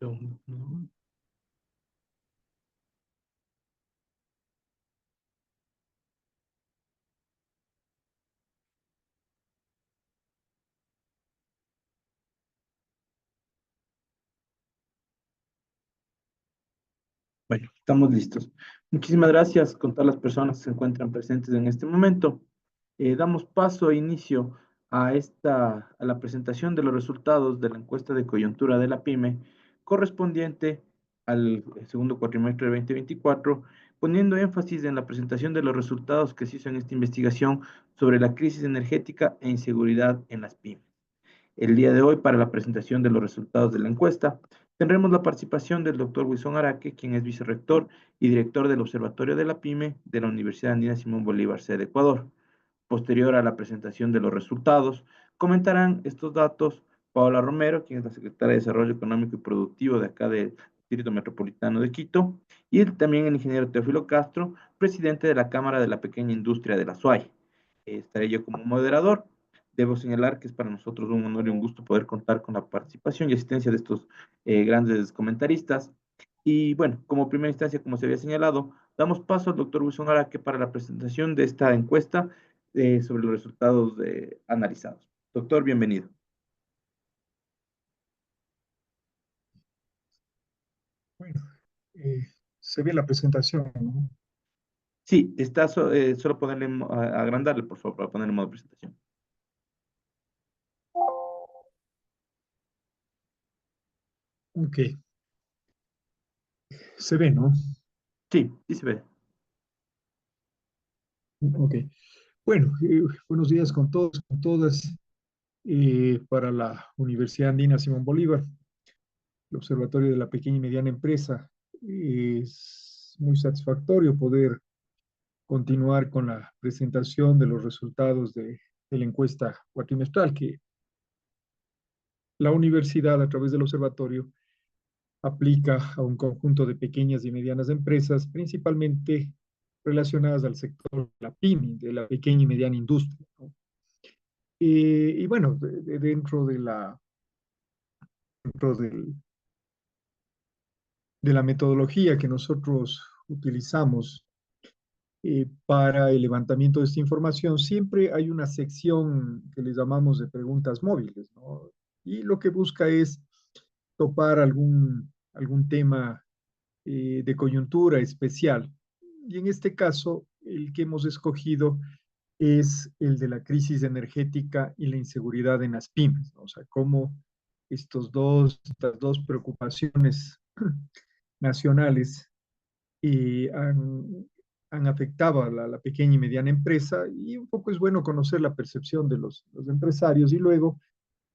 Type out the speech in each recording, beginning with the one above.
segundo, ¿no? Bueno, estamos listos. Muchísimas gracias con todas las personas que se encuentran presentes en este momento. Damos paso e inicio a la presentación de los resultados de la encuesta de coyuntura de la PYME correspondiente al segundo cuatrimestre de 2024, poniendo énfasis en la presentación de los resultados que se hizo en esta investigación sobre la crisis energética e inseguridad en las pymes. El día de hoy, para la presentación de los resultados de la encuesta, tendremos la participación del doctor Wilson Araque, quien es vicerrector y director del Observatorio de la PYME de la Universidad Andina Simón Bolívar, sede Ecuador. Posterior a la presentación de los resultados, comentarán estos datos Paola Romero, quien es la secretaria de Desarrollo Económico y Productivo de acá del Distrito Metropolitano de Quito, y también el ingeniero Teófilo Castro, presidente de la Cámara de la Pequeña Industria de la SUAY. Estaré yo como moderador. Debo señalar que es para nosotros un honor y un gusto poder contar con la participación y asistencia de estos grandes comentaristas. Y bueno, como primera instancia, como se había señalado, damos paso al doctor Wilson Araque para la presentación de esta encuesta sobre los resultados analizados. Doctor, bienvenido. Bueno, se ve la presentación, ¿no? Sí, está solo ponerle, agrandarle, por favor, para ponerle en modo presentación. Ok, se ve, ¿no? Sí, sí se ve. Ok. Bueno, buenos días con todos, con todas. Para la Universidad Andina Simón Bolívar, el Observatorio de la Pequeña y Mediana Empresa, es muy satisfactorio poder continuar con la presentación de los resultados de la encuesta cuatrimestral que la universidad, a través del observatorio, aplica a un conjunto de pequeñas y medianas empresas, principalmente relacionadas al sector de la PYME, de la pequeña y mediana industria, ¿no? Y bueno, dentro de la metodología que nosotros utilizamos para el levantamiento de esta información, siempre hay una sección que le llamamos de preguntas móviles, ¿no? Y lo que busca es topar algún tema de coyuntura especial. Y en este caso, el que hemos escogido es el de la crisis energética y la inseguridad en las pymes, ¿no? O sea, cómo estas dos preocupaciones nacionales han afectado a la pequeña y mediana empresa, y un poco es bueno conocer la percepción de los empresarios, y luego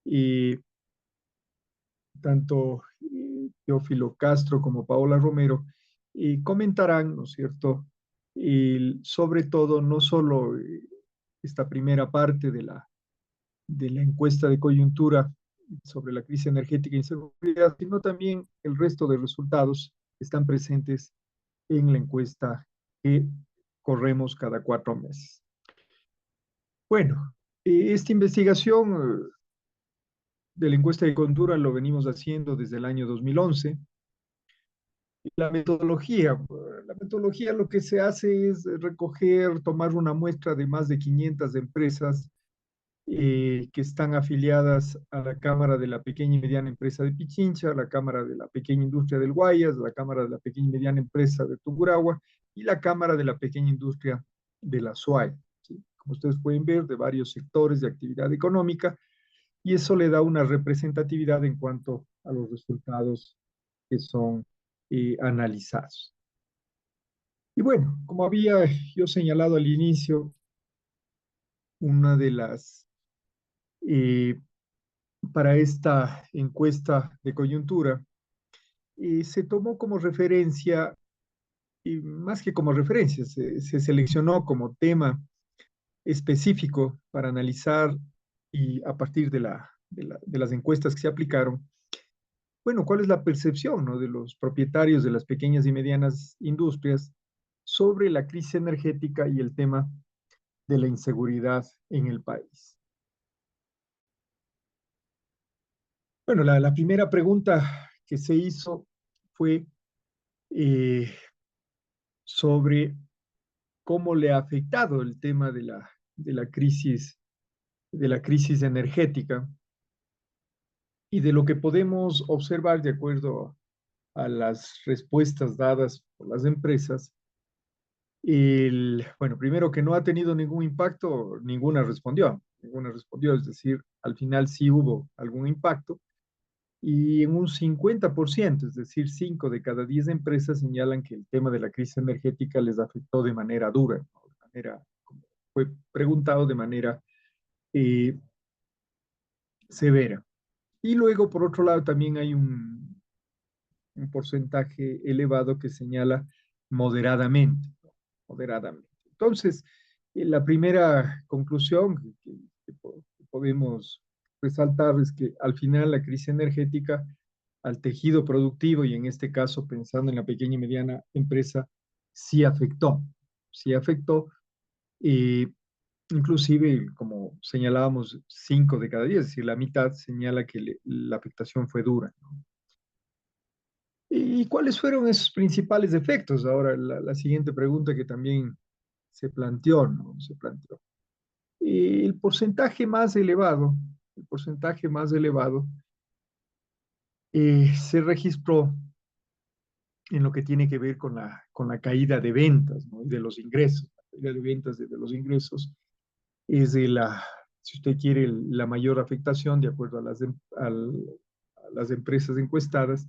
eh, tanto Teófilo Castro como Paola Romero comentarán, ¿no es cierto?, sobre todo, no solo esta primera parte de la encuesta de coyuntura sobre la crisis energética e inseguridad, sino también el resto de resultados que están presentes en la encuesta que corremos cada 4 meses. Bueno, esta investigación de la encuesta de coyuntura lo venimos haciendo desde el año 2011. La metodología lo que se hace es recoger, tomar una muestra de más de 500 empresas que están afiliadas a la Cámara de la Pequeña y Mediana Empresa de Pichincha, la Cámara de la Pequeña Industria del Guayas, la Cámara de la Pequeña y Mediana Empresa de Tungurahua y la Cámara de la Pequeña Industria de la SUAY, ¿sí? Como ustedes pueden ver, de varios sectores de actividad económica, y eso le da una representatividad en cuanto a los resultados que son analizados. Y bueno, como había yo señalado al inicio, una de las eh, para esta encuesta de coyuntura, se tomó como referencia, y más que como referencia, se seleccionó como tema específico para analizar, y a partir de las encuestas que se aplicaron, bueno, cuál es la percepción, ¿no?, de los propietarios de las pequeñas y medianas industrias sobre la crisis energética y el tema de la inseguridad en el país. Bueno, la primera pregunta que se hizo fue eh, sobre cómo le ha afectado el tema de la crisis energética y de lo que podemos observar de acuerdo a las respuestas dadas por las empresas. Bueno, primero que no ha tenido ningún impacto, ninguna respondió, es decir, al final sí hubo algún impacto y en un 50%, es decir, 5 de cada 10 empresas señalan que el tema de la crisis energética les afectó de manera dura, ¿no? De manera, como fue preguntado, de manera eh, severa. Y luego, por otro lado, también hay un porcentaje elevado que señala moderadamente, ¿no? Moderadamente. Entonces, la primera conclusión que podemos resaltar es que al final la crisis energética al tejido productivo y en este caso pensando en la pequeña y mediana empresa, sí afectó, eh, inclusive como señalábamos, 5 de cada 10, es decir, la mitad señala que la afectación fue dura, ¿no? ¿Y cuáles fueron esos principales efectos? Ahora, la siguiente pregunta que también se planteó, ¿no? Se planteó. El porcentaje más elevado, el porcentaje más elevado se registró en lo que tiene que ver con la caída de ventas, ¿no? Y de los ingresos. La caída de ventas y de los ingresos es de si usted quiere, la mayor afectación de acuerdo a las empresas encuestadas.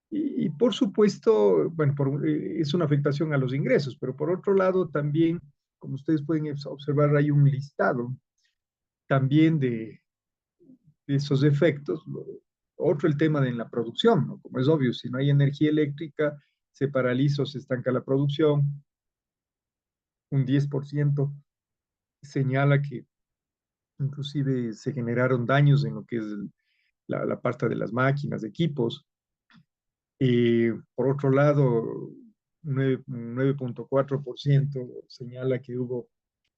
Y por supuesto, bueno, es una afectación a los ingresos, pero por otro lado también, como ustedes pueden observar, hay un listado también de esos efectos. Otro, el tema de la producción, ¿no? Como es obvio, si no hay energía eléctrica, se paraliza o se estanca la producción. Un 10% señala que inclusive se generaron daños en lo que es la parte de las máquinas, equipos. Por otro lado, 9.4% señala que hubo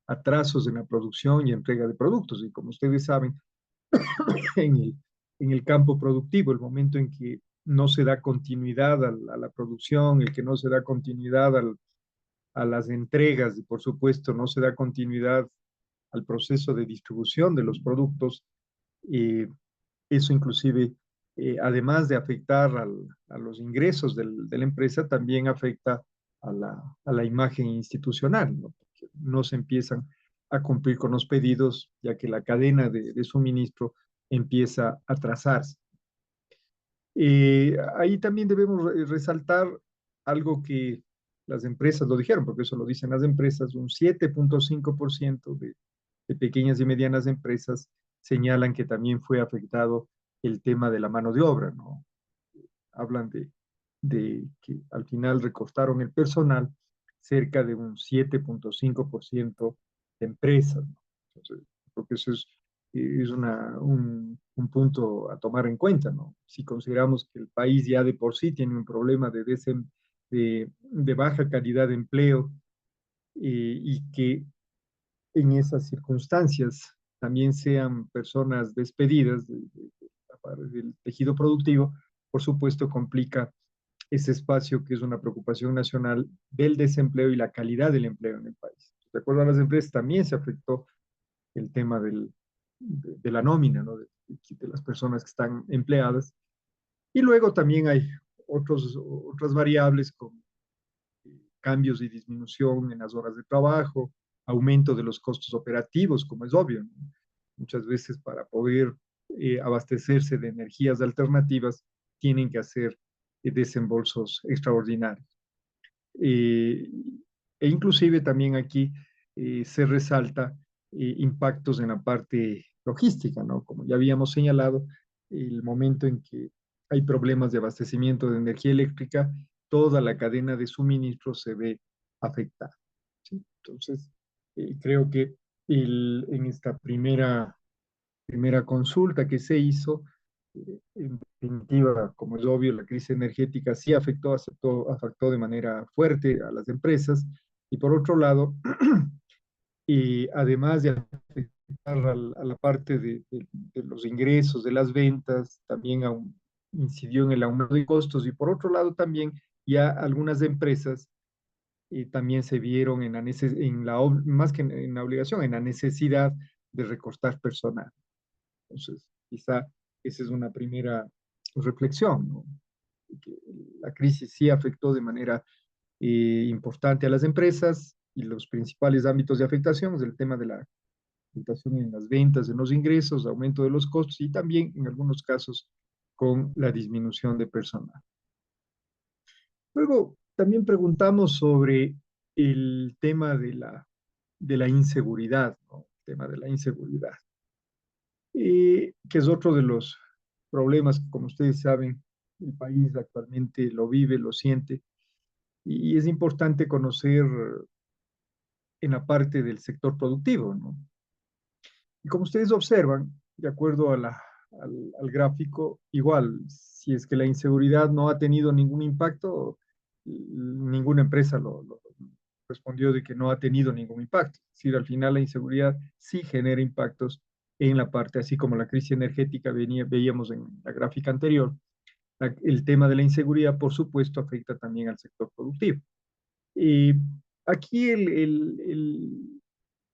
atrasos en la producción y entrega de productos. Y como ustedes saben, en en el campo productivo, el momento en que no se da continuidad a la producción, el que no se da continuidad a las entregas y por supuesto no se da continuidad al proceso de distribución de los productos, eh, eso inclusive, además de afectar a los ingresos de la empresa, también afecta a la imagen institucional, ¿no? Porque no se empiezan a cumplir con los pedidos, ya que la cadena de suministro empieza a trazarse. Ahí también debemos resaltar algo que las empresas lo dijeron, porque eso lo dicen las empresas, un 7.5% de pequeñas y medianas empresas señalan que también fue afectado el tema de la mano de obra, ¿no? Hablan de que al final recortaron el personal cerca de un 7.5% de empresas, ¿no? Entonces, porque eso es un punto a tomar en cuenta, ¿no? Si consideramos que el país ya de por sí tiene un problema de baja calidad de empleo y que en esas circunstancias también sean personas despedidas del tejido productivo, por supuesto complica ese espacio que es una preocupación nacional del desempleo y la calidad del empleo en el país. De acuerdo a las empresas, también se afectó el tema de la nómina, ¿no? De las personas que están empleadas. Y luego también hay otras variables como cambios y disminución en las horas de trabajo, aumento de los costos operativos, como es obvio, ¿no? Muchas veces para poder abastecerse de energías alternativas tienen que hacer desembolsos extraordinarios. Eh, e inclusive también aquí se resalta impactos en la parte logística, ¿no? Como ya habíamos señalado, el momento en que hay problemas de abastecimiento de energía eléctrica, toda la cadena de suministro se ve afectada, ¿sí? Entonces, creo que en esta primera consulta que se hizo, en definitiva, como es obvio, la crisis energética sí afectó de manera fuerte a las empresas y por otro lado, y además de afectar a la parte de los ingresos, de las ventas, también incidió en el aumento de costos y por otro lado también ya algunas empresas también se vieron en más que en la obligación, en la necesidad de recortar personal. Entonces, quizá esa es una primera reflexión, ¿no? Que la crisis sí afectó de manera importante a las empresas y los principales ámbitos de afectación es el tema de la afectación en las ventas, en los ingresos, aumento de los costos y también en algunos casos con la disminución de personal. Luego, también preguntamos sobre el tema de la inseguridad, ¿no? El tema de la inseguridad, que es otro de los problemas que, como ustedes saben, el país actualmente lo vive, lo siente, y es importante conocer en la parte del sector productivo, ¿no? Y como ustedes observan, de acuerdo al gráfico, igual, si es que la inseguridad no ha tenido ningún impacto, ninguna empresa lo respondió de que no ha tenido ningún impacto. Es decir, al final la inseguridad sí genera impactos en la parte, así como la crisis energética veíamos en la gráfica anterior, el tema de la inseguridad, por supuesto, afecta también al sector productivo. Y aquí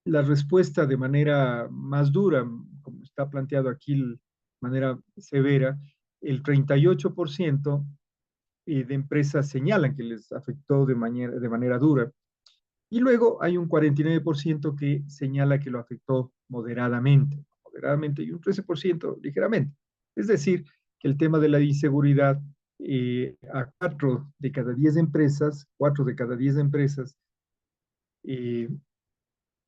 la respuesta de manera más dura, como está planteado aquí de manera severa, el 38% de empresas señalan que les afectó de manera dura. Y luego hay un 49% que señala que lo afectó moderadamente y un 13% ligeramente. Es decir, que el tema de la inseguridad a 4 de cada 10 empresas eh,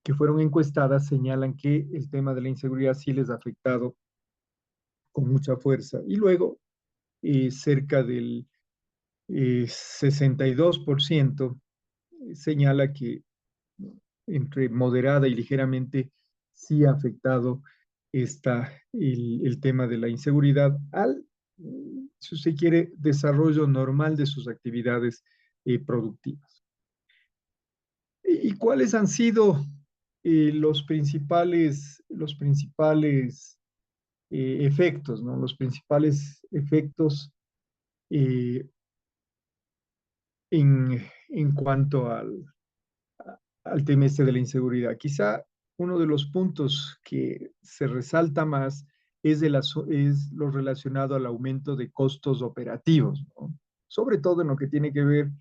que fueron encuestadas señalan que el tema de la inseguridad sí les ha afectado con mucha fuerza. Y luego, cerca del 62% señala que entre moderada y ligeramente sí ha afectado el tema de la inseguridad al, si usted quiere, desarrollo normal de sus actividades productivas. ¿Y cuáles han sido los principales efectos, ¿no? Los principales efectos eh, en cuanto al tema este de la inseguridad. Quizá uno de los puntos que se resalta más es lo relacionado al aumento de costos operativos, ¿no? Sobre todo en lo que tiene que ver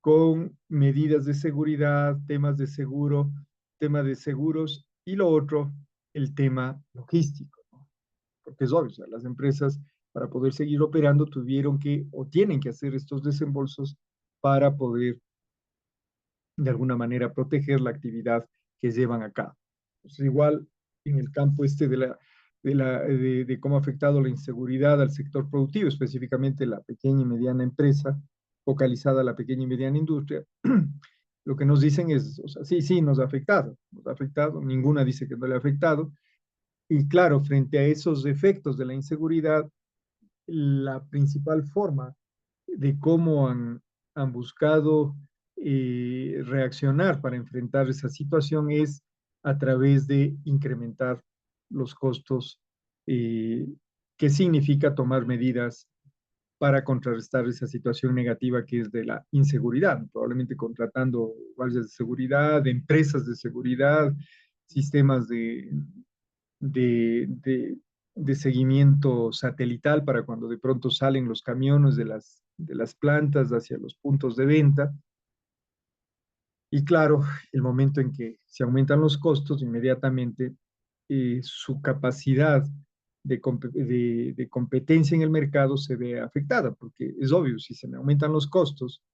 con medidas de seguridad, temas de seguro, tema de seguros y lo otro, el tema logístico, ¿no? Porque es obvio, o sea, las empresas para poder seguir operando tuvieron que o tienen que hacer estos desembolsos para poder de alguna manera proteger la actividad que llevan a cabo. Entonces, igual en el campo este de cómo ha afectado la inseguridad al sector productivo, específicamente la pequeña y mediana empresa, focalizada a la pequeña y mediana industria, lo que nos dicen es, o sea, sí, sí, nos ha afectado, ninguna dice que no le ha afectado, y claro, frente a esos efectos de la inseguridad, la principal forma de cómo han buscado reaccionar para enfrentar esa situación es a través de incrementar los costos, eh, que significa tomar medidas para contrarrestar esa situación negativa que es de la inseguridad, probablemente contratando guardias de seguridad, empresas de seguridad, sistemas de, de, de seguimiento satelital para cuando de pronto salen los camiones de las plantas hacia los puntos de venta. Y claro, el momento en que se aumentan los costos, inmediatamente su capacidad de competencia en el mercado se ve afectada, porque es obvio, si se me aumentan los costos,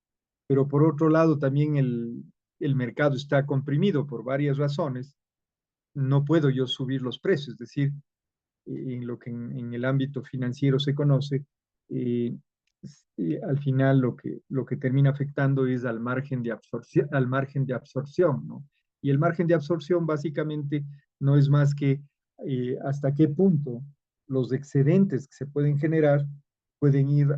pero por otro lado también el mercado está comprimido por varias razones, no puedo yo subir los precios, es decir, en lo que en el ámbito financiero se conoce, eh, al final lo que termina afectando es al margen de absorción, ¿no? Y el margen de absorción básicamente no es más que hasta qué punto los excedentes que se pueden generar pueden ir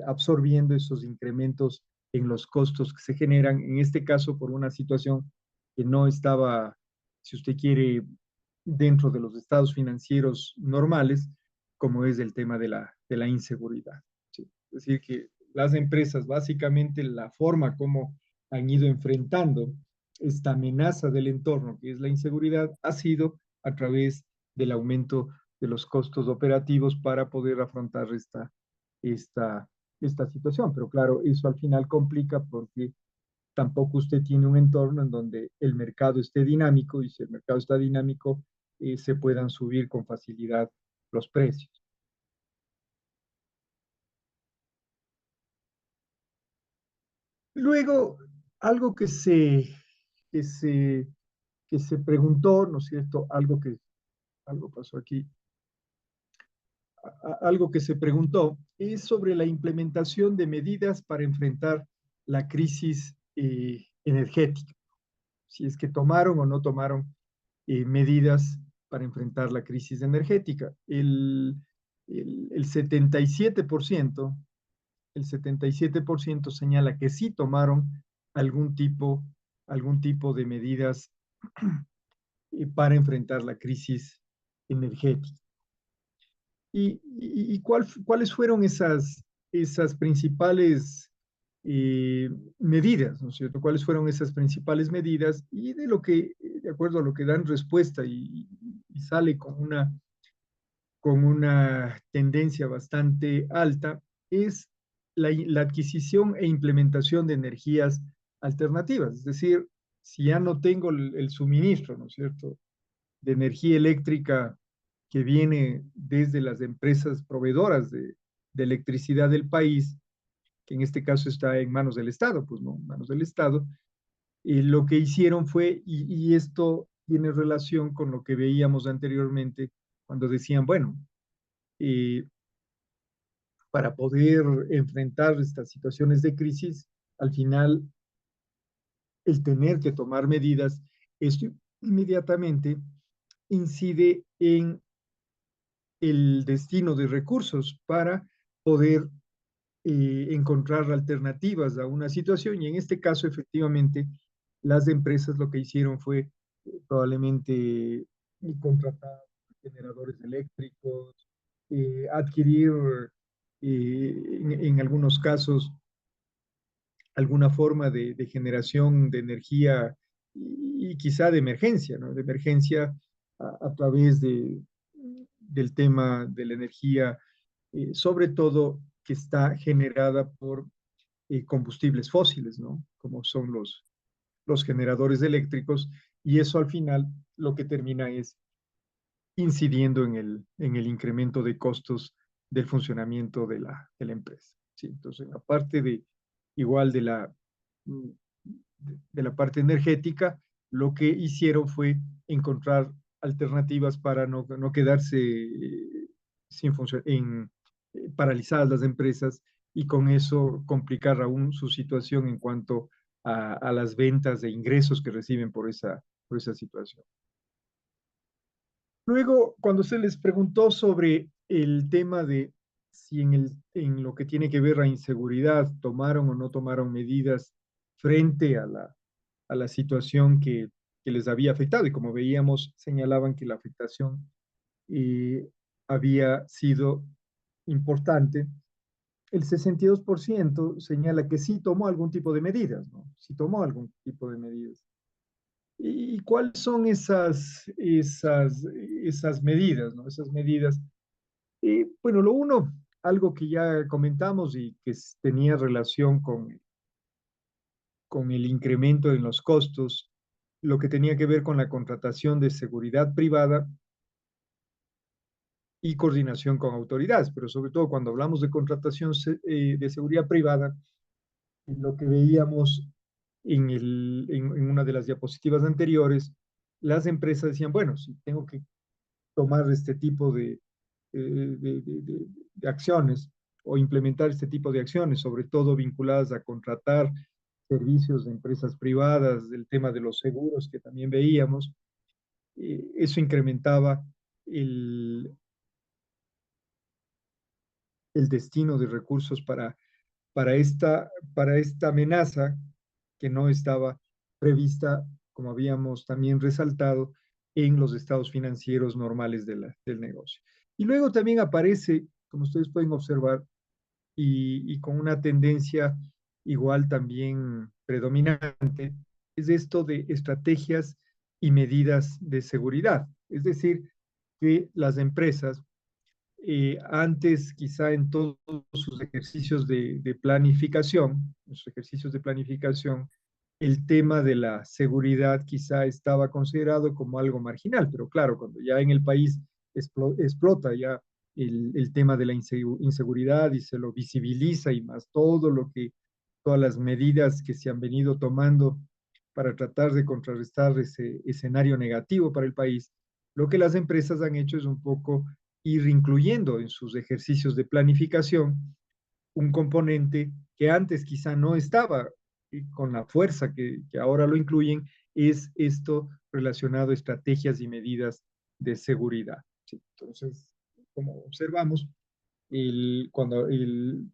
absorbiendo esos incrementos en los costos que se generan, en este caso por una situación que no estaba, si usted quiere, dentro de los estados financieros normales, como es el tema de la inseguridad. ¿Sí? Es decir, que las empresas, básicamente la forma como han ido enfrentando esta amenaza del entorno, que es la inseguridad, ha sido a través del aumento de los costos operativos para poder afrontar esta, esta situación. Pero claro, eso al final complica porque tampoco usted tiene un entorno en donde el mercado esté dinámico y si el mercado está dinámico, se puedan subir con facilidad los precios. Luego, algo que se, que se preguntó, ¿no es cierto? Algo pasó aquí, algo que se preguntó es sobre la implementación de medidas para enfrentar la crisis energética. Si es que tomaron o no tomaron medidas para enfrentar la crisis energética. El 77%, el 77% señala que sí tomaron algún tipo, algún tipo de medidas para enfrentar la crisis energética. ¿Y cuáles fueron esas principales medidas, ¿no es cierto? ¿Cuáles fueron esas principales medidas? Y de acuerdo a lo que dan respuesta y sale con una tendencia bastante alta, es la adquisición e implementación de energías alternativas. Es decir, si ya no tengo el suministro, ¿no es cierto?, de energía eléctrica que viene desde las empresas proveedoras de electricidad del país, que en este caso está en manos del Estado, pues no, en manos del Estado, lo que hicieron fue, y esto tiene relación con lo que veíamos anteriormente, cuando decían, bueno, eh, para poder enfrentar estas situaciones de crisis, al final el tener que tomar medidas, esto inmediatamente incide en el destino de recursos para poder encontrar alternativas a una situación y en este caso efectivamente las empresas lo que hicieron fue probablemente contratar generadores eléctricos, adquirir en algunos casos alguna forma de generación de energía y quizá de emergencia, ¿no? De emergencia a través del tema de la energía, sobre todo que está generada por combustibles fósiles, ¿no? Como son los generadores eléctricos, y eso al final lo que termina es incidiendo en el incremento de costos del funcionamiento de la empresa. ¿Sí? Entonces, aparte de igual de la parte energética, lo que hicieron fue encontrar alternativas para no quedarse sin paralizadas las empresas y con eso complicar aún su situación en cuanto a las ventas e ingresos que reciben por esa situación. Luego, cuando se les preguntó sobre el tema de si en lo que tiene que ver a inseguridad tomaron o no tomaron medidas frente a la situación que les había afectado, y como veíamos, señalaban que la afectación eh, había sido importante, el 62% señala que sí tomó algún tipo de medidas, ¿no? Sí tomó algún tipo de medidas. ¿Y cuáles son esas medidas, ¿no? Esas medidas. Bueno, lo uno, algo que ya comentamos y que tenía relación con el incremento en los costos, lo que tenía que ver con la contratación de seguridad privada y coordinación con autoridades, pero sobre todo cuando hablamos de contratación de seguridad privada, lo que veíamos en una de las diapositivas anteriores, las empresas decían, bueno, si tengo que tomar este tipo de acciones o implementar este tipo de acciones, sobre todo vinculadas a contratar servicios de empresas privadas, del tema de los seguros que también veíamos, eso incrementaba el, el destino de recursos para esta amenaza que no estaba prevista, como habíamos también resaltado, en los estados financieros normales del negocio. Y luego también aparece, como ustedes pueden observar, y con una tendencia igual también predominante, es esto de estrategias y medidas de seguridad. Es decir, que las empresas, antes quizá en todos sus ejercicios de planificación, sus ejercicios de planificación, el tema de la seguridad quizá estaba considerado como algo marginal, pero claro, cuando ya en el país explota ya el tema de la inseguridad y se lo visibiliza y más todo lo que, todas las medidas que se han venido tomando para tratar de contrarrestar ese escenario negativo para el país, lo que las empresas han hecho es un poco ir incluyendo en sus ejercicios de planificación un componente que antes quizá no estaba y con la fuerza que ahora lo incluyen, es esto relacionado a estrategias y medidas de seguridad. ¿Sí? Entonces, como observamos,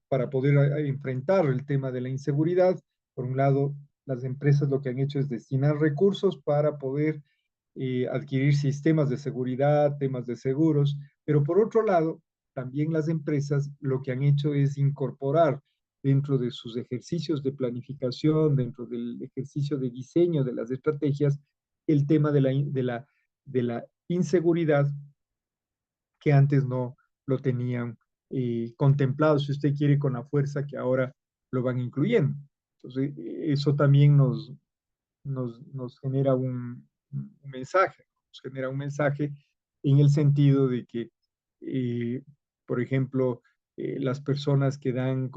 para poder enfrentar el tema de la inseguridad, por un lado, las empresas lo que han hecho es destinar recursos para poder adquirir sistemas de seguridad, temas de seguros, pero por otro lado, también las empresas lo que han hecho es incorporar dentro de sus ejercicios de planificación, dentro del ejercicio de diseño de las estrategias, el tema de la inseguridad que antes no lo tenían contemplado, si usted quiere, con la fuerza que ahora lo van incluyendo. Entonces, eso también nos genera un mensaje, nos genera un mensaje en el sentido de que, eh, por ejemplo, las personas que dan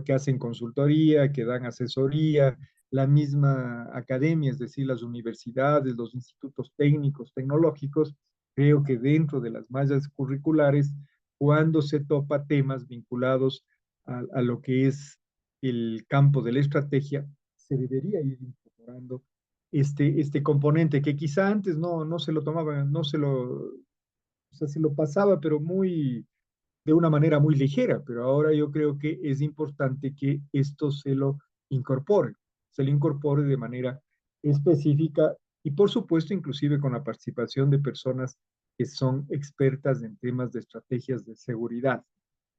que hacen consultoría, que dan asesoría, la misma academia, es decir, las universidades, los institutos técnicos, tecnológicos, creo que dentro de las mallas curriculares, cuando se topa temas vinculados a lo que es el campo de la estrategia, se debería ir incorporando este componente que quizá antes no se lo tomaba, o sea, se lo pasaba, pero de una manera muy ligera, pero ahora yo creo que es importante que esto se lo incorpore de manera específica y por supuesto inclusive con la participación de personas que son expertas en temas de estrategias de seguridad.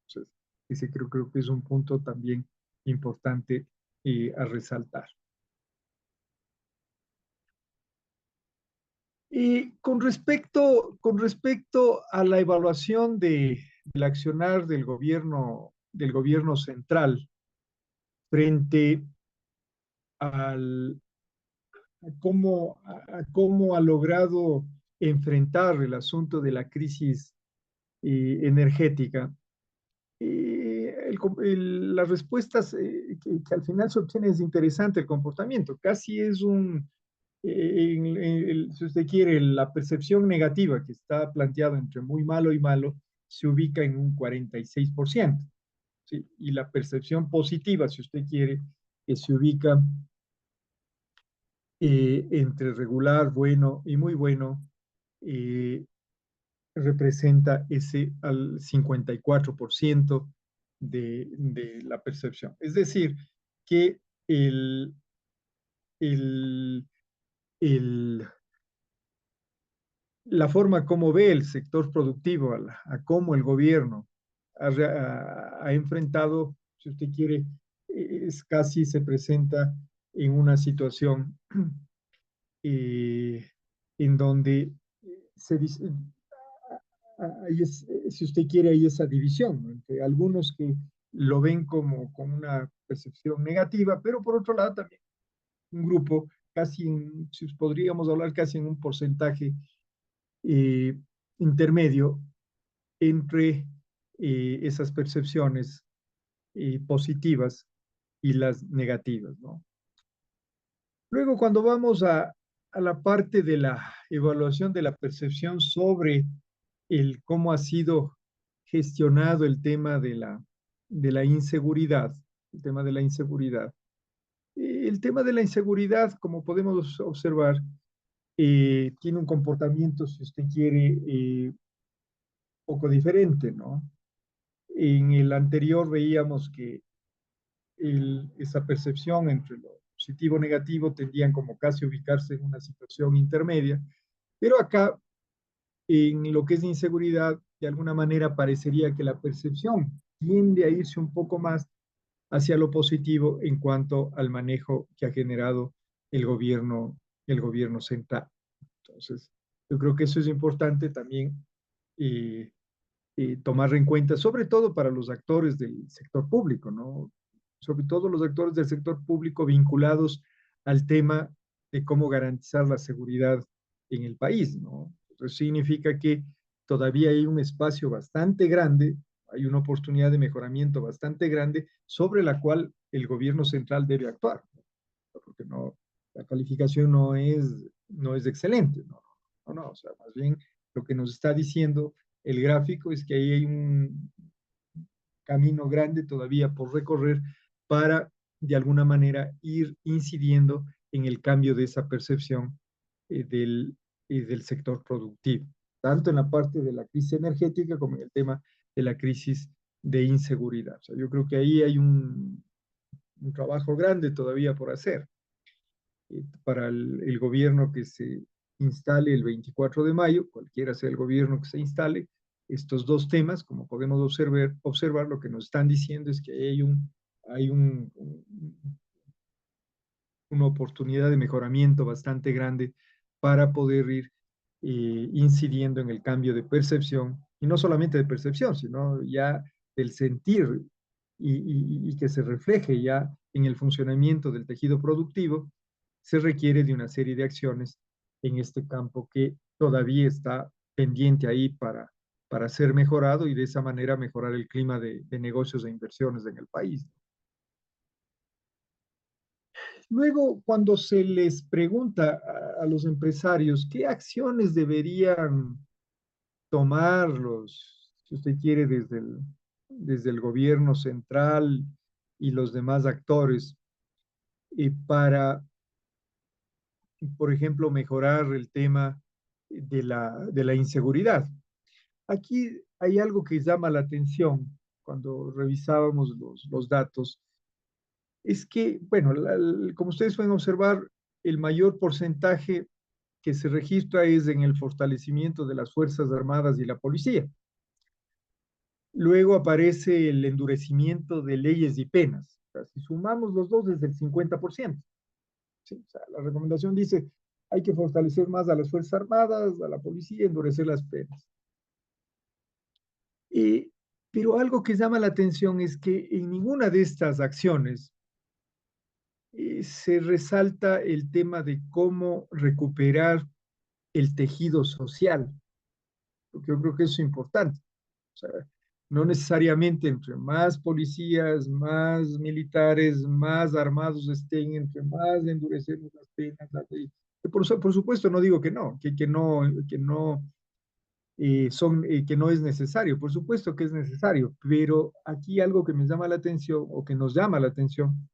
Entonces, ese creo que es un punto también importante a resaltar. Y con respecto a la evaluación del accionar del gobierno central frente al, a cómo ha logrado enfrentar el asunto de la crisis energética, las respuestas que al final se obtiene es interesante el comportamiento. Casi es si usted quiere, la percepción negativa que está planteada entre muy malo y malo se ubica en un 46%. ¿Sí? Y la percepción positiva, si usted quiere, que se ubica entre regular, bueno y muy bueno, eh, representa ese al 54% de la percepción. Es decir, que el, el, el, la forma como ve el sector productivo, a cómo el gobierno ha enfrentado, si usted quiere, es casi se presenta en una situación eh, en donde se dice, si usted quiere, hay esa división, ¿no? Entre algunos que lo ven como con una percepción negativa, pero por otro lado también un grupo, si podríamos hablar casi en un porcentaje eh, intermedio entre esas percepciones positivas y las negativas, ¿no? Luego, cuando vamos a la parte de la evaluación de la percepción sobre cómo ha sido gestionado el tema de la inseguridad, el tema de la inseguridad. El tema de la inseguridad, como podemos observar, tiene un comportamiento, si usted quiere, poco diferente, ¿no? En el anterior veíamos que esa percepción entre lo positivo y negativo tendían como casi a ubicarse en una situación intermedia, pero acá, en lo que es inseguridad, de alguna manera parecería que la percepción tiende a irse un poco más hacia lo positivo en cuanto al manejo que ha generado el gobierno central. Entonces, yo creo que eso es importante también eh, tomar en cuenta, sobre todo para los actores del sector público, ¿no? Sobre todo los actores del sector público vinculados al tema de cómo garantizar la seguridad en el país, ¿no? Entonces significa que todavía hay un espacio bastante grande, hay una oportunidad de mejoramiento bastante grande sobre la cual el gobierno central debe actuar, ¿no? Porque no, la calificación no es excelente, no, o sea, más bien lo que nos está diciendo el gráfico es que ahí hay un camino grande todavía por recorrer para, de alguna manera, ir incidiendo en el cambio de esa percepción del sector productivo, tanto en la parte de la crisis energética como en el tema de la crisis de inseguridad. O sea, yo creo que ahí hay un trabajo grande todavía por hacer para el gobierno que se instale el 24 de mayo, cualquiera sea el gobierno que se instale, estos dos temas, como podemos observar lo que nos están diciendo es que hay una oportunidad de mejoramiento bastante grande para poder ir incidiendo en el cambio de percepción, y no solamente de percepción, sino ya del sentir y que se refleje ya en el funcionamiento del tejido productivo, se requiere de una serie de acciones en este campo que todavía está pendiente ahí para ser mejorado y de esa manera mejorar el clima de negocios e inversiones en el país. Luego, cuando se les pregunta a los empresarios qué acciones deberían tomarlos, si usted quiere, desde el gobierno central y los demás actores, para, por ejemplo, mejorar el tema de la inseguridad. Aquí hay algo que llama la atención cuando revisábamos los datos, es que, bueno, como ustedes pueden observar, el mayor porcentaje que se registra es en el fortalecimiento de las Fuerzas Armadas y la policía. Luego aparece el endurecimiento de leyes y penas. O sea, si sumamos los dos es del 50%. ¿Sí? O sea, la recomendación dice, hay que fortalecer más a las Fuerzas Armadas, a la policía, endurecer las penas. Eh, pero algo que llama la atención es que en ninguna de estas acciones se resalta el tema de cómo recuperar el tejido social, porque yo creo que eso es importante. O sea, no necesariamente entre más policías, más militares, más armados estén, entre más endurecemos las penas, la ley. Por supuesto, no digo que no, que no que no es necesario, por supuesto que es necesario, pero aquí algo que me llama la atención o que nos llama la atención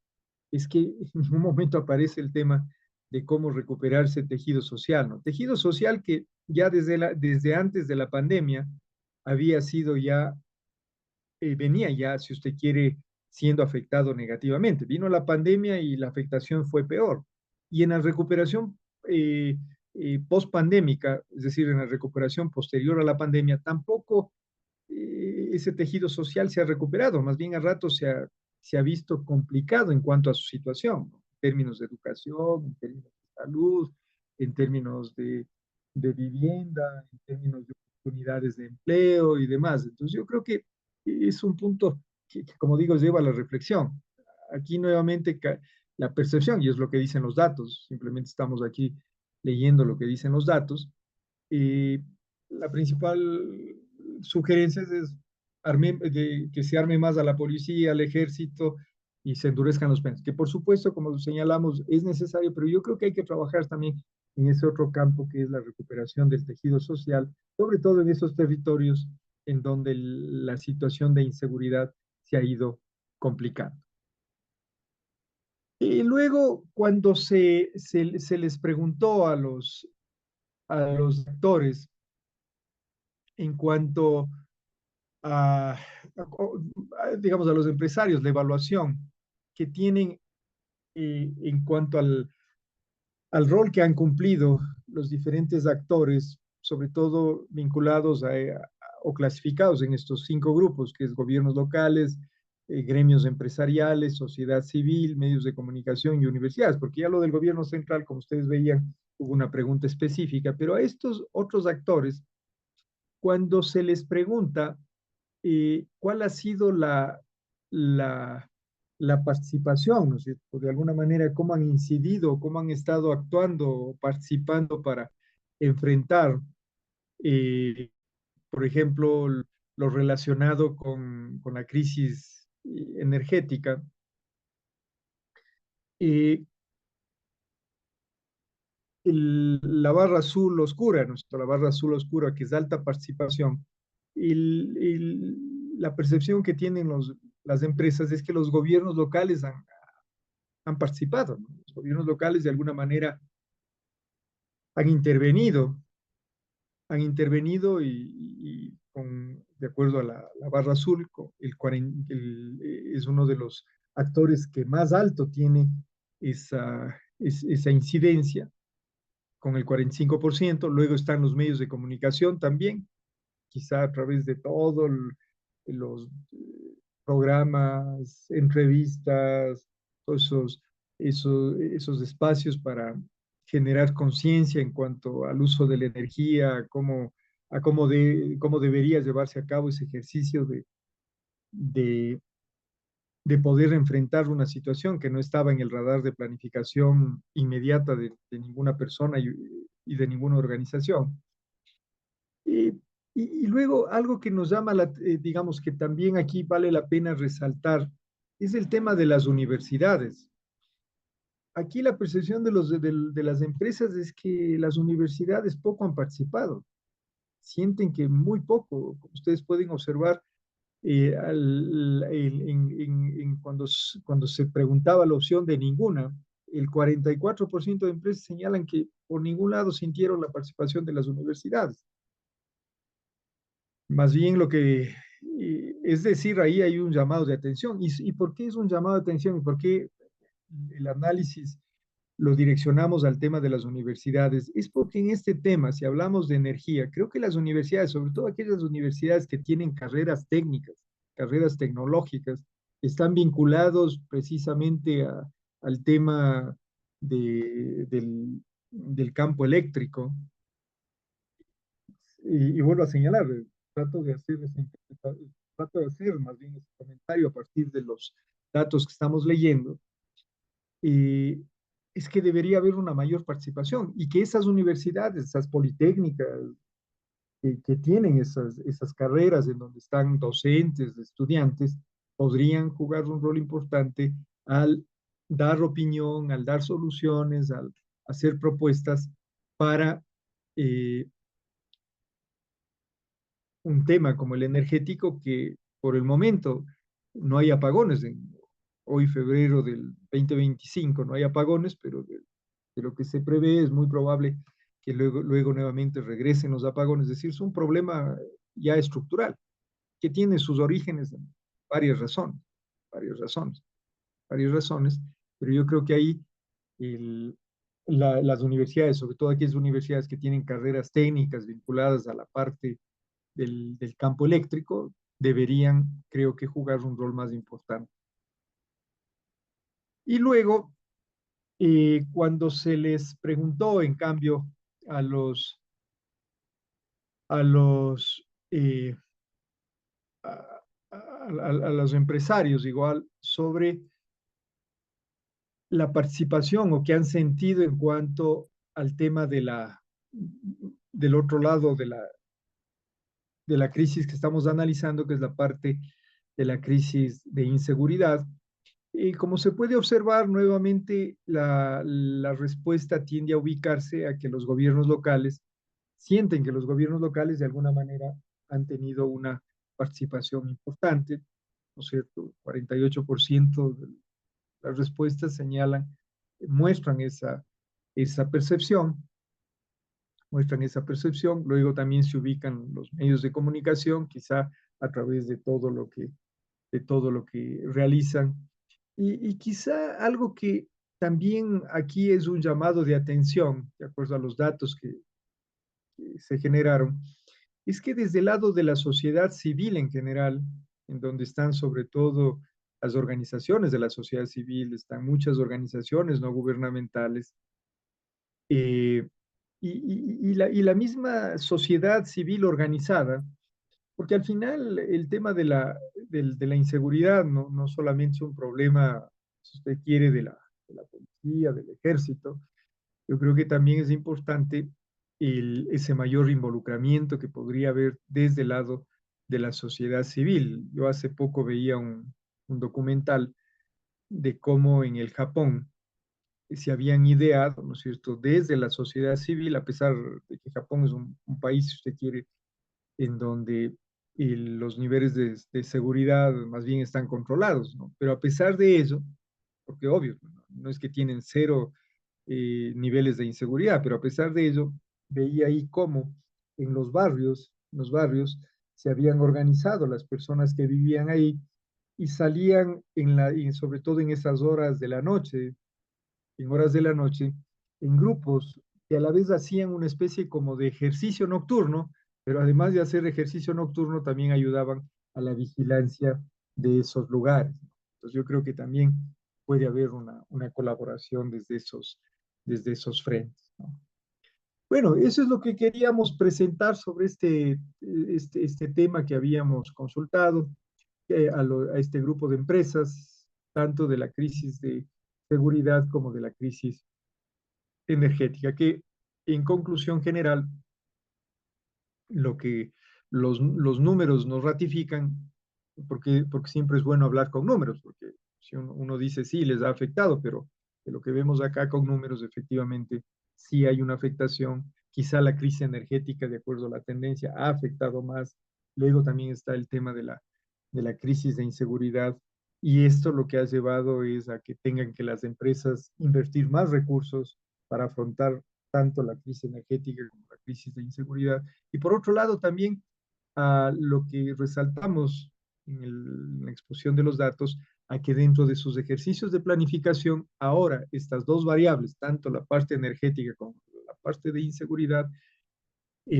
es que en un momento aparece el tema de cómo recuperar ese tejido social, ¿no? Tejido social que ya desde antes de la pandemia había sido ya, venía ya, si usted quiere, siendo afectado negativamente. Vino la pandemia y la afectación fue peor. Y en la recuperación post-pandémica, es decir, en la recuperación posterior a la pandemia, tampoco ese tejido social se ha recuperado, más bien a rato se ha visto complicado en cuanto a su situación, ¿no? En términos de educación, en términos de salud, en términos de vivienda, en términos de oportunidades de empleo y demás. Entonces yo creo que es un punto que, como digo, lleva a la reflexión. Aquí nuevamente la percepción, y es lo que dicen los datos, simplemente estamos aquí leyendo lo que dicen los datos, y la principal sugerencia es que se arme más a la policía, al ejército y se endurezcan los penas. Que por supuesto, como señalamos, es necesario, pero yo creo que hay que trabajar también en ese otro campo que es la recuperación del tejido social, sobre todo en esos territorios en donde la situación de inseguridad se ha ido complicando. Y luego, cuando se les preguntó a los actores en cuanto a, digamos, a los empresarios, la evaluación que tienen en cuanto al rol que han cumplido los diferentes actores, sobre todo vinculados o clasificados en estos 5 grupos, que es gobiernos locales, gremios empresariales, sociedad civil, medios de comunicación y universidades, porque ya lo del gobierno central, como ustedes veían, hubo una pregunta específica, pero a estos otros actores, cuando se les pregunta cuál ha sido la, la participación, ¿no es cierto? De alguna manera, cómo han incidido, cómo han estado actuando, participando para enfrentar, eh, por ejemplo, lo relacionado con la crisis energética. Eh, la barra azul oscura, ¿no? La barra azul oscura, que es alta participación, la percepción que tienen las empresas es que los gobiernos locales han participado, ¿no? Los gobiernos locales de alguna manera han intervenido, han intervenido y de acuerdo a la barra azul, es uno de los actores que más alto tiene esa incidencia, con el 45%. Luego están los medios de comunicación también, quizá a través de todos los programas, entrevistas, todos esos espacios para generar conciencia en cuanto al uso de la energía, cómo debería llevarse a cabo ese ejercicio de, de poder enfrentar una situación que no estaba en el radar de planificación inmediata de ninguna persona y de ninguna organización. Y, y luego algo que nos llama, digamos que también aquí vale la pena resaltar, es el tema de las universidades. Aquí la percepción de las empresas es que las universidades poco han participado, sienten que muy poco, como ustedes pueden observar, cuando se preguntaba la opción de ninguna, el 44% de empresas señalan que por ningún lado sintieron la participación de las universidades. Más bien es decir, ahí hay un llamado de atención. ¿Y por qué es un llamado de atención? ¿Y por qué el análisis lo direccionamos al tema de las universidades? Es porque en este tema, si hablamos de energía, creo que las universidades, sobre todo aquellas universidades que tienen carreras técnicas, carreras tecnológicas, están vinculados precisamente al tema del campo eléctrico. Y vuelvo a señalar, trato de hacer trato de hacer más bien ese comentario a partir de los datos que estamos leyendo, eh, es que debería haber una mayor participación y que esas universidades, esas politécnicas que tienen esas carreras en donde están docentes, estudiantes, podrían jugar un rol importante al dar opinión, al dar soluciones, al hacer propuestas para un tema como el energético, que por el momento no hay apagones. Hoy, febrero del 2025, no hay apagones, pero de lo que se prevé es muy probable que luego nuevamente regresen los apagones. Es decir, es un problema ya estructural que tiene sus orígenes en varias razones, varias razones, varias razones, pero yo creo que ahí el, las universidades, sobre todo aquellas universidades que tienen carreras técnicas vinculadas a la parte del campo eléctrico, deberían, creo que, jugar un rol más importante. Y luego, cuando se les preguntó, en cambio, a los, a los, a los empresarios igual sobre la participación o que han sentido en cuanto al tema del otro lado de la crisis que estamos analizando, que es la parte de la crisis de inseguridad. Y como se puede observar nuevamente, la respuesta tiende a ubicarse a que los gobiernos locales sienten que los gobiernos locales de alguna manera han tenido una participación importante, ¿no es cierto? 48% de las respuestas muestran esa percepción, muestran esa percepción. Luego también se ubican los medios de comunicación, quizá a través de todo lo que realizan. Y quizá algo que también aquí es un llamado de atención, de acuerdo a los datos que se generaron, es que desde el lado de la sociedad civil en general, en donde están sobre todo las organizaciones de la sociedad civil, están muchas organizaciones no gubernamentales, eh, y la misma sociedad civil organizada, porque al final el tema de la inseguridad no solamente es un problema, si usted quiere, de la policía, del ejército. Yo creo que también es importante ese mayor involucramiento que podría haber desde el lado de la sociedad civil. Yo hace poco veía un documental de cómo en el Japón se habían ideado, ¿no es cierto?, desde la sociedad civil, a pesar de que Japón es un país, si usted quiere, en donde los niveles de seguridad más bien están controlados, ¿no? Pero a pesar de eso, porque obvio, no es que tienen cero niveles de inseguridad, pero a pesar de ello, veía ahí cómo en los barrios, se habían organizado las personas que vivían ahí y salían y sobre todo en esas horas de la noche, en horas de la noche, en grupos que a la vez hacían una especie como de ejercicio nocturno, pero además de hacer ejercicio nocturno, también ayudaban a la vigilancia de esos lugares. Entonces yo creo que también puede haber una colaboración desde esos frentes, ¿no? Bueno, eso es lo que queríamos presentar sobre este tema que habíamos consultado a este grupo de empresas, tanto de la crisis de seguridad como de la crisis energética, que en conclusión general, lo que los números nos ratifican, porque siempre es bueno hablar con números, porque si uno dice sí, les ha afectado, pero de lo que vemos acá con números, efectivamente, sí hay una afectación. Quizá la crisis energética, de acuerdo a la tendencia, ha afectado más. Luego también está el tema de la crisis de inseguridad, y esto lo que ha llevado es a que tengan que las empresas invertir más recursos para afrontar tanto la crisis energética como la crisis de inseguridad. Y por otro lado, también a lo que resaltamos en la exposición de los datos, a que dentro de sus ejercicios de planificación, ahora estas dos variables, tanto la parte energética como la parte de inseguridad,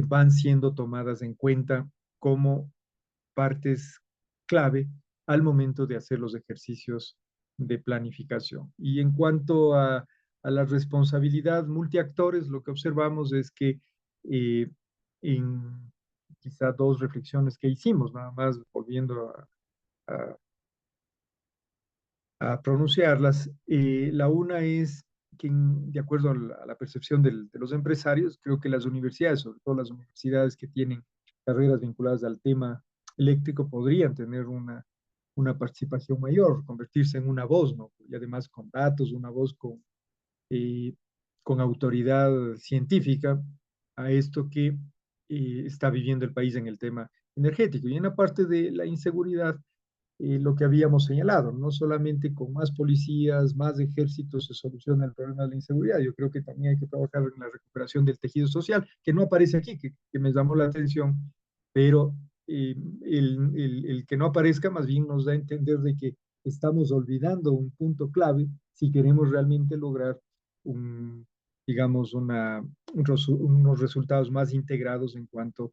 van siendo tomadas en cuenta como partes clave al momento de hacer los ejercicios de planificación. Y en cuanto a la responsabilidad multiactores, lo que observamos es que eh, en quizá dos reflexiones que hicimos, nada más volviendo a, a pronunciarlas, la una es que de acuerdo a la percepción de los empresarios, creo que las universidades, sobre todo las universidades que tienen carreras vinculadas al tema eléctrico, podrían tener una participación mayor, convertirse en una voz, ¿no? Y además con datos, una voz eh, con autoridad científica a esto que está viviendo el país en el tema energético. Y en la parte de la inseguridad, lo que habíamos señalado, no solamente con más policías, más ejércitos se soluciona el problema de la inseguridad, yo creo que también hay que trabajar en la recuperación del tejido social, que no aparece aquí, que me llamó la atención, pero el que no aparezca más bien nos da a entender de que estamos olvidando un punto clave si queremos realmente lograr un, digamos, unos resultados más integrados en cuanto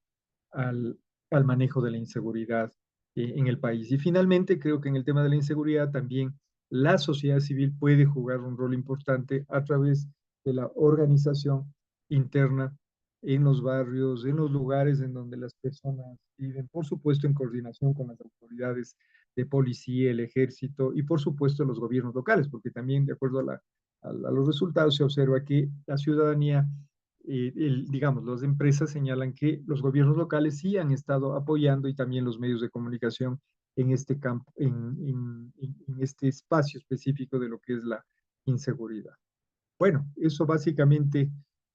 al, al manejo de la inseguridad en el país. Y finalmente, creo que en el tema de la inseguridad también la sociedad civil puede jugar un rol importante a través de la organización interna en los barrios, en los lugares en donde las personas viven, por supuesto en coordinación con las autoridades de policía, el ejército y por supuesto los gobiernos locales, porque también de acuerdo a los resultados se observa que la ciudadanía digamos, las empresas señalan que los gobiernos locales sí han estado apoyando y también los medios de comunicación en este campo, en este espacio específico de lo que es la inseguridad. Bueno, eso básicamente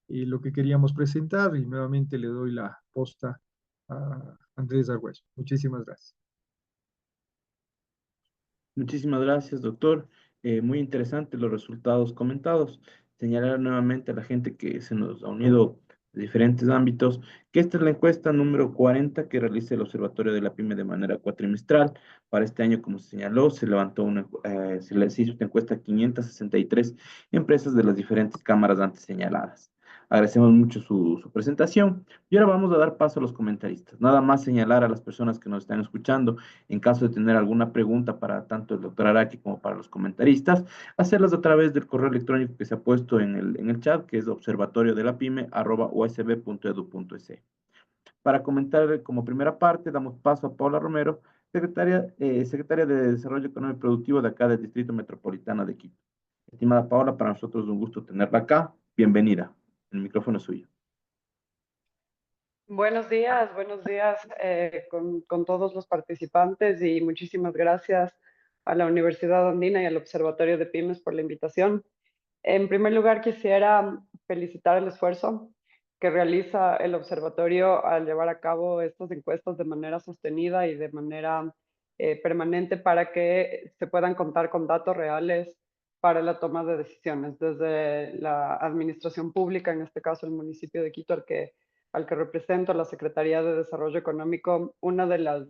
lo que queríamos presentar y nuevamente le doy la posta a Andrés Argüello. Muchísimas gracias. Muchísimas gracias, doctor. Muy interesantes los resultados comentados. Señalar nuevamente a la gente que se nos ha unido de diferentes ámbitos que esta es la encuesta número 40 que realiza el Observatorio de la PYME de manera cuatrimestral. Para este año, como se señaló, se hizo esta encuesta a 563 empresas de las diferentes cámaras antes señaladas. Agradecemos mucho su presentación. Y ahora vamos a dar paso a los comentaristas. Nada más señalar a las personas que nos están escuchando, en caso de tener alguna pregunta para tanto el doctor Araki como para los comentaristas, hacerlas a través del correo electrónico que se ha puesto en el chat, que es observatoriodelapyme@usb.edu.es. Para comentar como primera parte, damos paso a Paula Romero, secretaria de Desarrollo Económico y Productivo de acá del Distrito Metropolitano de Quito. Estimada Paola, para nosotros es un gusto tenerla acá. Bienvenida. El micrófono es suyo. Buenos días con todos los participantes y muchísimas gracias a la Universidad Andina y al Observatorio de Pymes por la invitación. En primer lugar, quisiera felicitar el esfuerzo que realiza el observatorio al llevar a cabo estas encuestas de manera sostenida y de manera permanente para que se puedan contar con datos reales para la toma de decisiones desde la administración pública, en este caso el municipio de Quito, al que represento, la Secretaría de Desarrollo Económico. Uno de los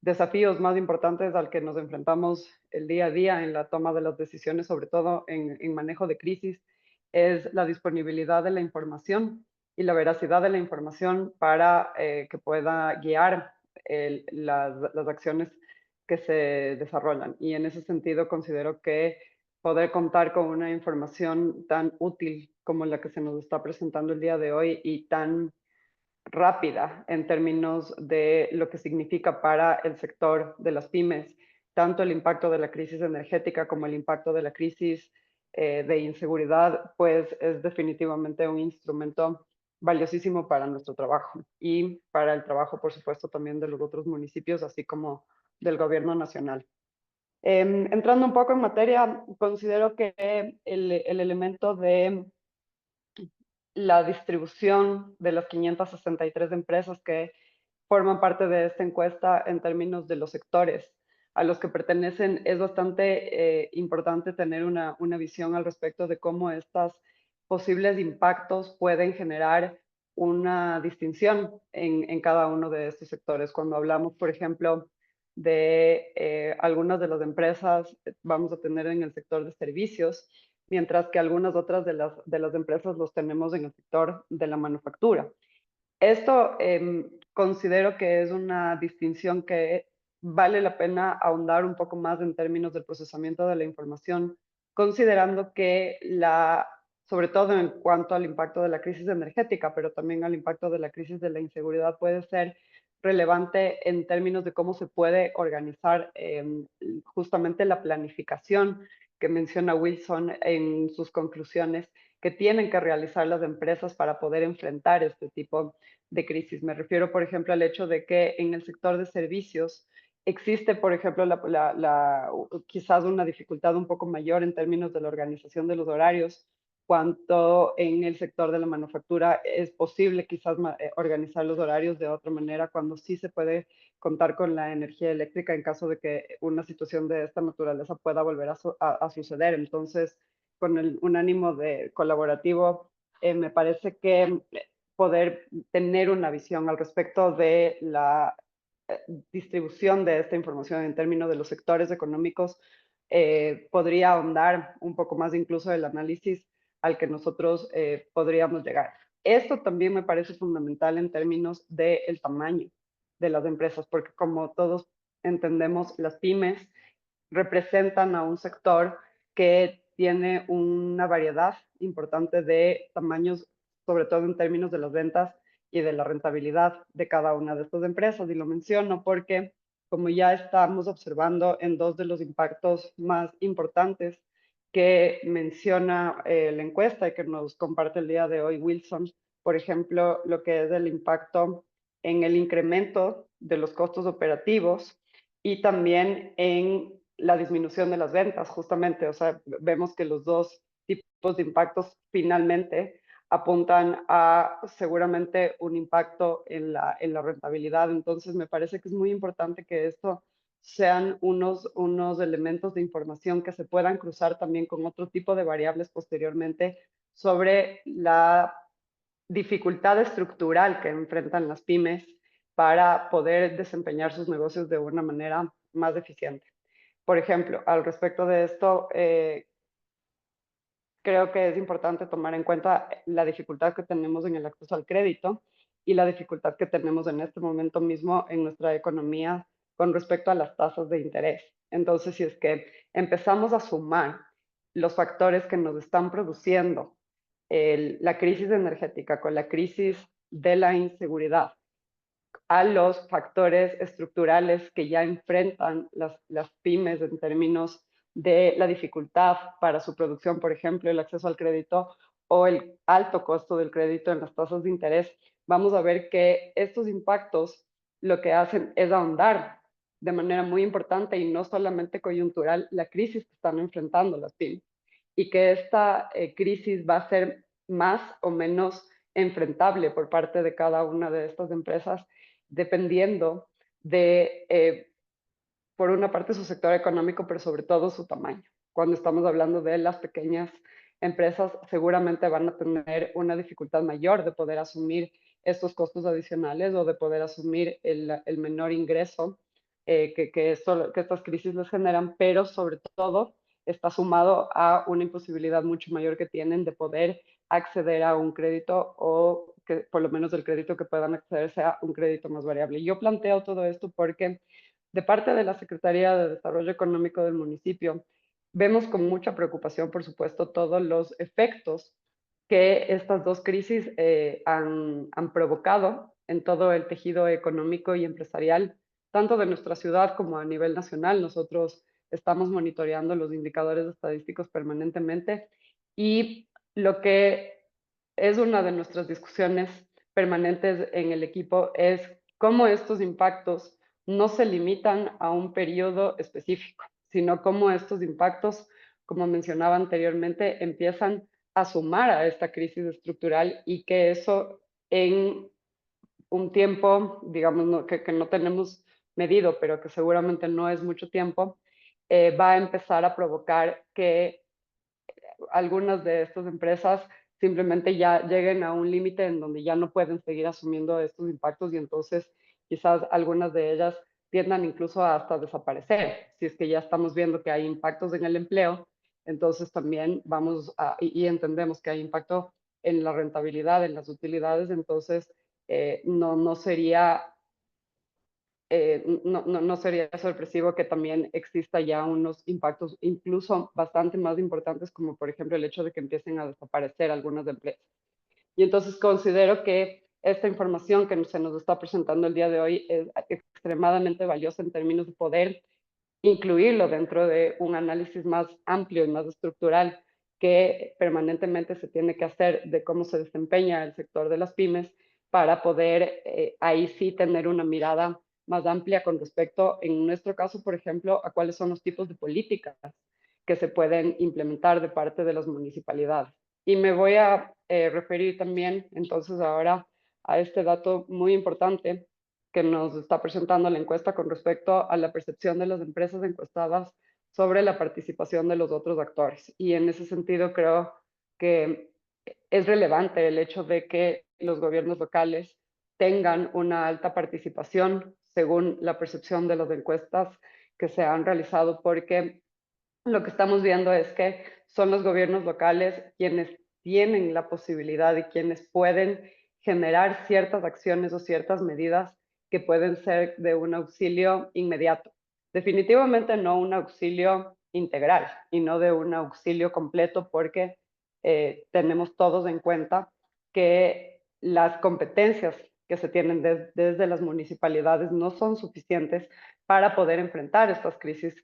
desafíos más importantes al que nos enfrentamos el día a día en la toma de las decisiones, sobre todo en manejo de crisis, es la disponibilidad de la información y la veracidad de la información para que pueda guiar las acciones que se desarrollan. Y en ese sentido considero que poder contar con una información tan útil como la que se nos está presentando el día de hoy y tan rápida en términos de lo que significa para el sector de las pymes, tanto el impacto de la crisis energética como el impacto de la crisis de inseguridad, pues es definitivamente un instrumento valiosísimo para nuestro trabajo y para el trabajo, por supuesto, también de los otros municipios, así como del gobierno nacional. Entrando un poco en materia, considero que el elemento de la distribución de las 563 empresas que forman parte de esta encuesta en términos de los sectores a los que pertenecen, es bastante importante tener una visión al respecto de cómo estos posibles impactos pueden generar una distinción en cada uno de estos sectores. Cuando hablamos, por ejemplo, de algunas de las empresas, vamos a tener en el sector de servicios, mientras que algunas otras de las empresas los tenemos en el sector de la manufactura. Esto considero que es una distinción que vale la pena ahondar un poco más en términos del procesamiento de la información, considerando que sobre todo en cuanto al impacto de la crisis energética, pero también al impacto de la crisis de la inseguridad, puede ser relevante en términos de cómo se puede organizar justamente la planificación que menciona Wilson en sus conclusiones que tienen que realizar las empresas para poder enfrentar este tipo de crisis. Me refiero, por ejemplo, al hecho de que en el sector de servicios existe, por ejemplo, quizás una dificultad un poco mayor en términos de la organización de los horarios, cuanto en el sector de la manufactura es posible quizás organizar los horarios de otra manera cuando sí se puede contar con la energía eléctrica en caso de que una situación de esta naturaleza pueda volver a suceder. Entonces, con un ánimo de colaborativo, me parece que poder tener una visión al respecto de la distribución de esta información en términos de los sectores económicos podría ahondar un poco más incluso el análisis al que nosotros podríamos llegar. Esto también me parece fundamental en términos del tamaño de las empresas, porque como todos entendemos, las pymes representan a un sector que tiene una variedad importante de tamaños, sobre todo en términos de las ventas y de la rentabilidad de cada una de estas empresas. Y lo menciono porque, como ya estamos observando en dos de los impactos más importantes que menciona la encuesta y que nos comparte el día de hoy Wilson, por ejemplo, lo que es el impacto en el incremento de los costos operativos y también en la disminución de las ventas, justamente. O sea, vemos que los dos tipos de impactos finalmente apuntan a seguramente un impacto en la rentabilidad. Entonces, me parece que es muy importante que esto sean unos elementos de información que se puedan cruzar también con otro tipo de variables posteriormente sobre la dificultad estructural que enfrentan las pymes para poder desempeñar sus negocios de una manera más eficiente. Por ejemplo, al respecto de esto, creo que es importante tomar en cuenta la dificultad que tenemos en el acceso al crédito y la dificultad que tenemos en este momento mismo en nuestra economía con respecto a las tasas de interés. Entonces, si es que empezamos a sumar los factores que nos están produciendo la crisis energética con la crisis de la inseguridad, a los factores estructurales que ya enfrentan las pymes en términos de la dificultad para su producción, por ejemplo, el acceso al crédito o el alto costo del crédito en las tasas de interés, vamos a ver que estos impactos lo que hacen es ahondar de manera muy importante y no solamente coyuntural la crisis que están enfrentando las pymes y que esta crisis va a ser más o menos enfrentable por parte de cada una de estas empresas dependiendo de, por una parte, su sector económico, pero sobre todo su tamaño. Cuando estamos hablando de las pequeñas empresas, seguramente van a tener una dificultad mayor de poder asumir estos costos adicionales o de poder asumir el menor ingreso que estas crisis les generan, pero sobre todo está sumado a una imposibilidad mucho mayor que tienen de poder acceder a un crédito o que por lo menos el crédito que puedan acceder sea un crédito más variable. Yo planteo todo esto porque de parte de la Secretaría de Desarrollo Económico del municipio, vemos con mucha preocupación, por supuesto, todos los efectos que estas dos crisis han provocado en todo el tejido económico y empresarial, tanto de nuestra ciudad como a nivel nacional. Nosotros estamos monitoreando los indicadores estadísticos permanentemente y lo que es una de nuestras discusiones permanentes en el equipo es cómo estos impactos no se limitan a un periodo específico, sino cómo estos impactos, como mencionaba anteriormente, empiezan a sumar a esta crisis estructural y que eso en un tiempo, digamos, que no tenemos medido, pero que seguramente no es mucho tiempo, va a empezar a provocar que algunas de estas empresas simplemente ya lleguen a un límite en donde ya no pueden seguir asumiendo estos impactos y entonces quizás algunas de ellas tiendan incluso hasta desaparecer. Si es que ya estamos viendo que hay impactos en el empleo, entonces también vamos y entendemos que hay impacto en la rentabilidad, en las utilidades, entonces no sería no sería sorpresivo que también exista ya unos impactos incluso bastante más importantes, como por ejemplo el hecho de que empiecen a desaparecer algunas empresas. Y entonces considero que esta información que se nos está presentando el día de hoy es extremadamente valiosa en términos de poder incluirlo dentro de un análisis más amplio y más estructural que permanentemente se tiene que hacer de cómo se desempeña el sector de las pymes para poder ahí sí tener una mirada más amplia con respecto, en nuestro caso, por ejemplo, a cuáles son los tipos de políticas que se pueden implementar de parte de las municipalidades. Y me voy a referir también entonces ahora a este dato muy importante que nos está presentando la encuesta con respecto a la percepción de las empresas encuestadas sobre la participación de los otros actores. Y en ese sentido creo que es relevante el hecho de que los gobiernos locales tengan una alta participación según la percepción de las encuestas que se han realizado, porque lo que estamos viendo es que son los gobiernos locales quienes tienen la posibilidad y quienes pueden generar ciertas acciones o ciertas medidas que pueden ser de un auxilio inmediato. Definitivamente no un auxilio integral y no de un auxilio completo porque tenemos todos en cuenta que las competencias que se tienen desde las municipalidades no son suficientes para poder enfrentar estas crisis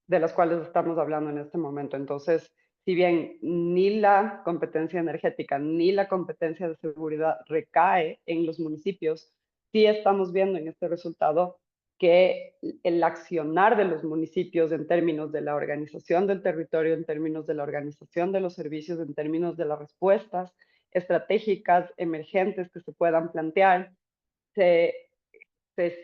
de las cuales estamos hablando en este momento. Entonces, si bien ni la competencia energética ni la competencia de seguridad recae en los municipios, sí estamos viendo en este resultado que el accionar de los municipios en términos de la organización del territorio, en términos de la organización de los servicios, en términos de las respuestas estratégicas emergentes que se puedan plantear, se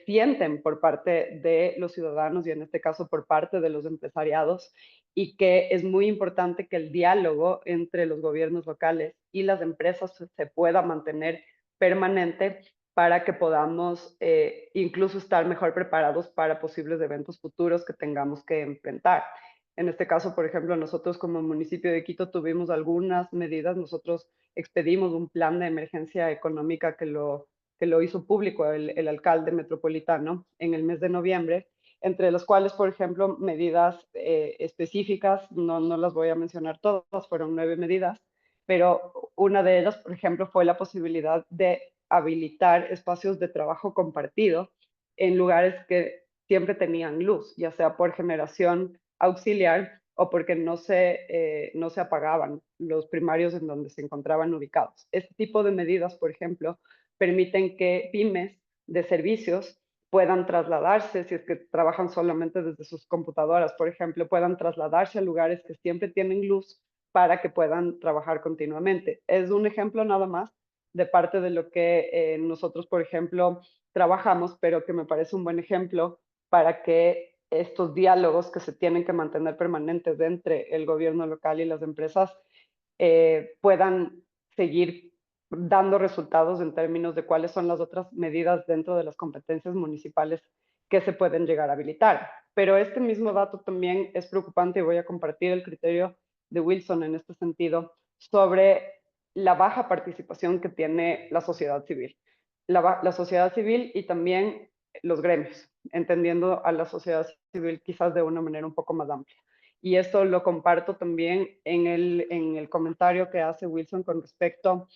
sienten por parte de los ciudadanos y en este caso por parte de los empresariados y que es muy importante que el diálogo entre los gobiernos locales y las empresas se pueda mantener permanente para que podamos incluso estar mejor preparados para posibles eventos futuros que tengamos que enfrentar. En este caso, por ejemplo, nosotros como municipio de Quito tuvimos algunas medidas. Nosotros expedimos un plan de emergencia económica que lo hizo público el alcalde metropolitano en el mes de noviembre, entre los cuales, por ejemplo, medidas específicas, no las voy a mencionar todas, fueron 9 medidas, pero una de ellas, por ejemplo, fue la posibilidad de habilitar espacios de trabajo compartido en lugares que siempre tenían luz, ya sea por generación auxiliar o porque no se apagaban los primarios en donde se encontraban ubicados. Este tipo de medidas, por ejemplo, permiten que pymes de servicios puedan trasladarse, si es que trabajan solamente desde sus computadoras, por ejemplo, puedan trasladarse a lugares que siempre tienen luz para que puedan trabajar continuamente. Es un ejemplo nada más de parte de lo que nosotros, por ejemplo, trabajamos, pero que me parece un buen ejemplo para que estos diálogos que se tienen que mantener permanentes entre el gobierno local y las empresas puedan seguir dando resultados en términos de cuáles son las otras medidas dentro de las competencias municipales que se pueden llegar a habilitar. Pero este mismo dato también es preocupante y voy a compartir el criterio de Wilson en este sentido sobre la baja participación que tiene la sociedad civil. La sociedad civil y también los gremios, entendiendo a la sociedad civil quizás de una manera un poco más amplia. Y esto lo comparto también en el comentario que hace Wilson con respecto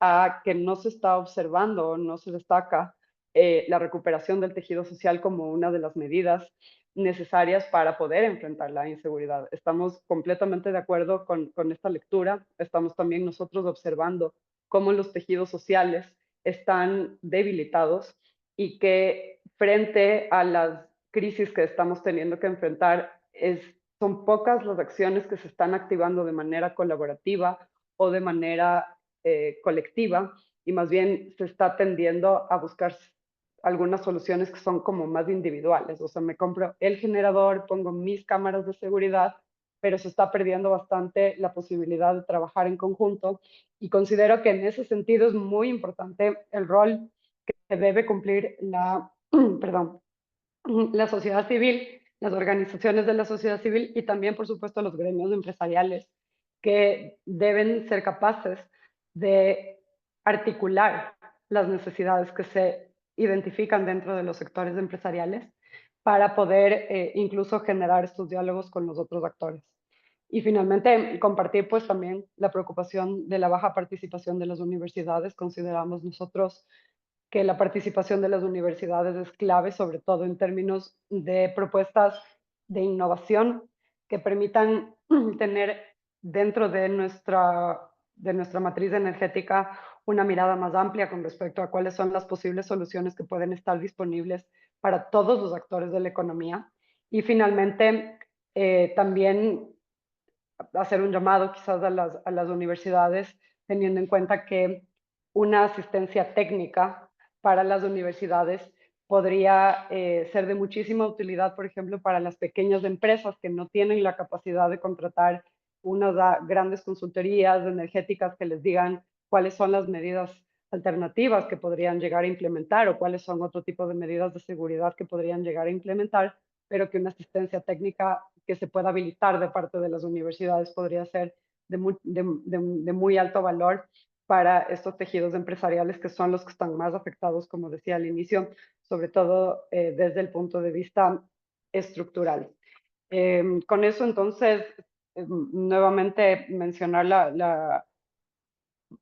a que no se está observando, no se destaca la recuperación del tejido social como una de las medidas necesarias para poder enfrentar la inseguridad. Estamos completamente de acuerdo con esta lectura. Estamos también nosotros observando cómo los tejidos sociales están debilitados y que frente a las crisis que estamos teniendo que enfrentar son pocas las acciones que se están activando de manera colaborativa o de manera colectiva, y más bien se está tendiendo a buscar algunas soluciones que son como más individuales. O sea, me compro el generador, pongo mis cámaras de seguridad, pero se está perdiendo bastante la posibilidad de trabajar en conjunto, y considero que en ese sentido es muy importante el rol que debe cumplir perdón, la sociedad civil, las organizaciones de la sociedad civil y también, por supuesto, los gremios empresariales, que deben ser capaces de articular las necesidades que se identifican dentro de los sectores empresariales para poder incluso generar estos diálogos con los otros actores. Y finalmente, compartir pues también la preocupación de la baja participación de las universidades. Consideramos nosotros que la participación de las universidades es clave, sobre todo en términos de propuestas de innovación que permitan tener dentro de nuestra matriz energética una mirada más amplia con respecto a cuáles son las posibles soluciones que pueden estar disponibles para todos los actores de la economía. Y finalmente, también hacer un llamado quizás a las universidades, teniendo en cuenta que una asistencia técnica para las universidades podría ser de muchísima utilidad, por ejemplo, para las pequeñas empresas que no tienen la capacidad de contratar unas grandes consultorías energéticas que les digan cuáles son las medidas alternativas que podrían llegar a implementar o cuáles son otro tipo de medidas de seguridad que podrían llegar a implementar, pero que una asistencia técnica que se pueda habilitar de parte de las universidades podría ser de muy alto valor para estos tejidos empresariales que son los que están más afectados, como decía al inicio, sobre todo desde el punto de vista estructural. Con eso, entonces, nuevamente mencionar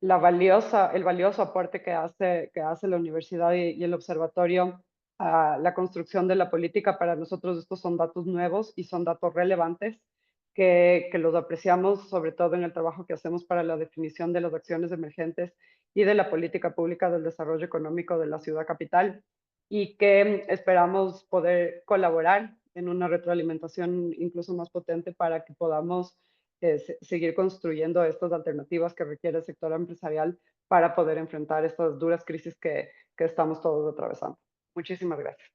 el valioso aporte que hace la universidad y el observatorio a la construcción de la política. Para nosotros estos son datos nuevos y son datos relevantes que los apreciamos, sobre todo en el trabajo que hacemos para la definición de las acciones emergentes y de la política pública del desarrollo económico de la ciudad capital, y que esperamos poder colaborar en una retroalimentación incluso más potente para que podamos seguir construyendo estas alternativas que requiere el sector empresarial para poder enfrentar estas duras crisis que estamos todos atravesando. Muchísimas gracias.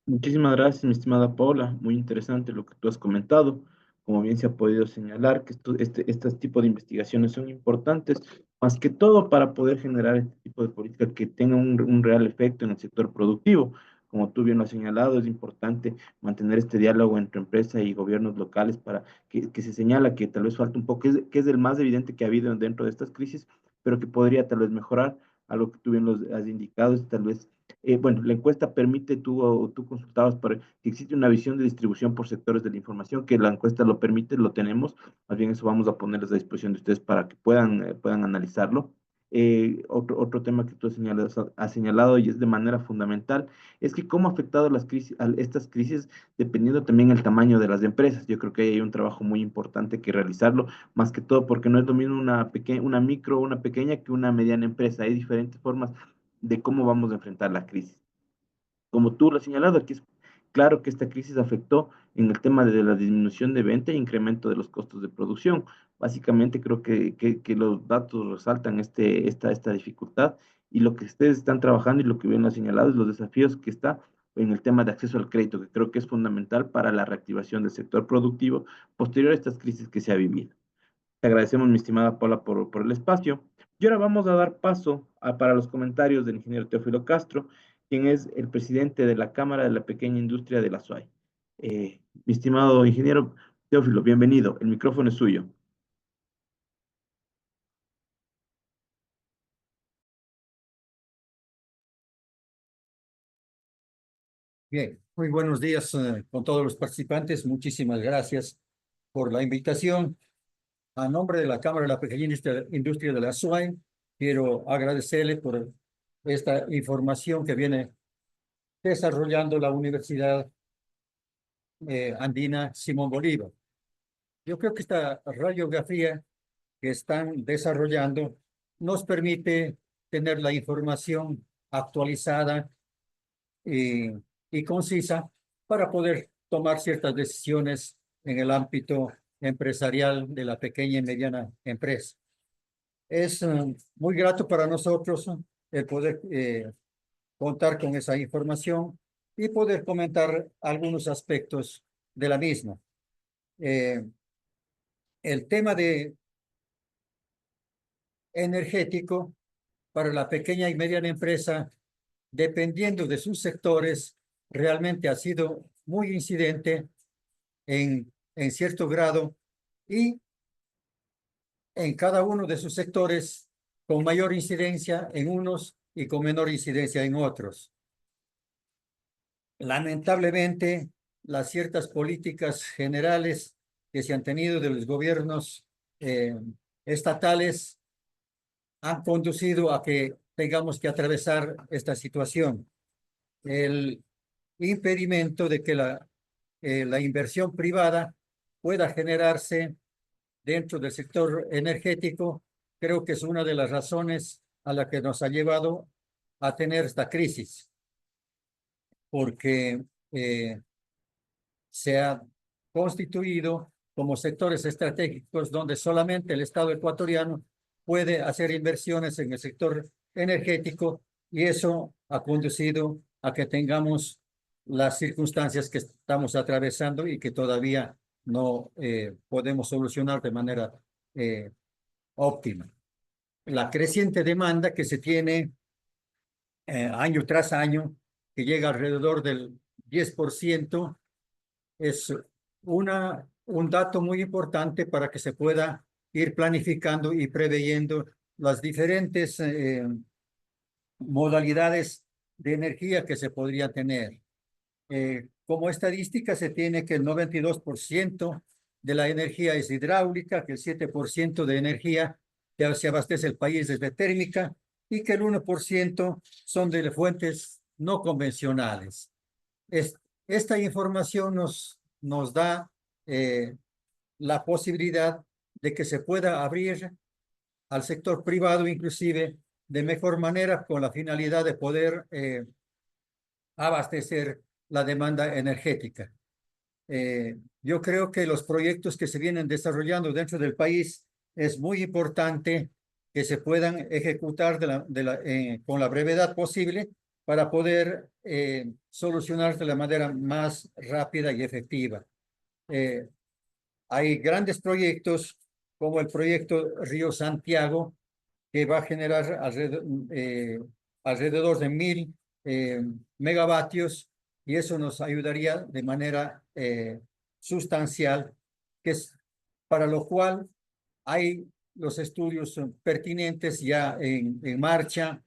Muchísimas gracias, mi estimada Paula. Muy interesante lo que tú has comentado. Como bien se ha podido señalar, que este tipo de investigaciones son importantes, más que todo para poder generar este tipo de política que tenga un real efecto en el sector productivo. como tú bien lo has señalado, es importante mantener este diálogo entre empresa y gobiernos locales para que se señala que tal vez falta un poco, que es el más evidente que ha habido dentro de estas crisis, pero que podría tal vez mejorar, a lo que tú bien lo has indicado, es tal vez bueno, la encuesta permite, tú consultabas para que existe una visión de distribución por sectores de la información, que la encuesta lo permite, lo tenemos, más bien eso vamos a ponerles a disposición de ustedes para que puedan analizarlo. Otro tema que tú has señalado y es de manera fundamental, es que cómo ha afectado estas crisis dependiendo también el tamaño de las empresas. Yo creo que hay un trabajo muy importante que realizarlo, más que todo porque no es lo mismo una micro o una pequeña que una mediana empresa. Hay diferentes formas de cómo vamos a enfrentar la crisis. Como tú lo has señalado, aquí es claro que esta crisis afectó en el tema de la disminución de venta e incremento de los costos de producción. Básicamente creo que los datos resaltan esta dificultad y lo que ustedes están trabajando y lo que bien lo han señalado es los desafíos que está en el tema de acceso al crédito, que creo que es fundamental para la reactivación del sector productivo posterior a estas crisis que se ha vivido. Te agradecemos, mi estimada Paula, por el espacio. Y ahora vamos a dar paso para los comentarios del ingeniero Teófilo Castro, quien es el presidente de la Cámara de la Pequeña Industria de la SUAY. Mi estimado ingeniero Teófilo, bienvenido. El micrófono es suyo. Bien, muy buenos días con todos los participantes. Muchísimas gracias por la invitación. A nombre de la Cámara de la Pequeña Industria de la SUAY, quiero agradecerle por esta información que viene desarrollando la Universidad Andina Simón Bolívar. Yo creo que esta radiografía que están desarrollando nos permite tener la información actualizada y, y concisa para poder tomar ciertas decisiones en el ámbito empresarial de la pequeña y mediana empresa. Es muy grato para nosotros el poder contar con esa información y poder comentar algunos aspectos de la misma. El tema de energético para la pequeña y mediana empresa, dependiendo de sus sectores, realmente ha sido muy incidente en cierto grado y en cada uno de sus sectores con mayor incidencia en unos y con menor incidencia en otros. Lamentablemente, las ciertas políticas generales que se han tenido de los gobiernos estatales han conducido a que tengamos que atravesar esta situación. El impedimento de que la inversión privada pueda generarse dentro del sector energético, creo que es una de las razones a la que nos ha llevado a tener esta crisis, porque se ha constituido como sectores estratégicos donde solamente el Estado ecuatoriano puede hacer inversiones en el sector energético y eso ha conducido a que tengamos las circunstancias que estamos atravesando y que todavía no podemos solucionar de manera óptima. La creciente demanda que se tiene año tras año, que llega alrededor del 10%, es un dato muy importante para que se pueda ir planificando y preveyendo las diferentes modalidades de energía que se podría tener. Como estadística se tiene que el 92% de la energía es hidráulica, que el 7% de energía que se abastece el país es de térmica y que el 1% son de fuentes no convencionales. Esta información nos da la posibilidad de que se pueda abrir al sector privado inclusive de mejor manera con la finalidad de poder abastecer la demanda energética. Yo creo que los proyectos que se vienen desarrollando dentro del país es muy importante que se puedan ejecutar con la brevedad posible para poder solucionar de la manera más rápida y efectiva. Hay grandes proyectos como el proyecto Río Santiago, que va a generar alrededor de megavatios, y eso nos ayudaría de manera sustancial, que es para lo cual hay los estudios pertinentes ya en marcha,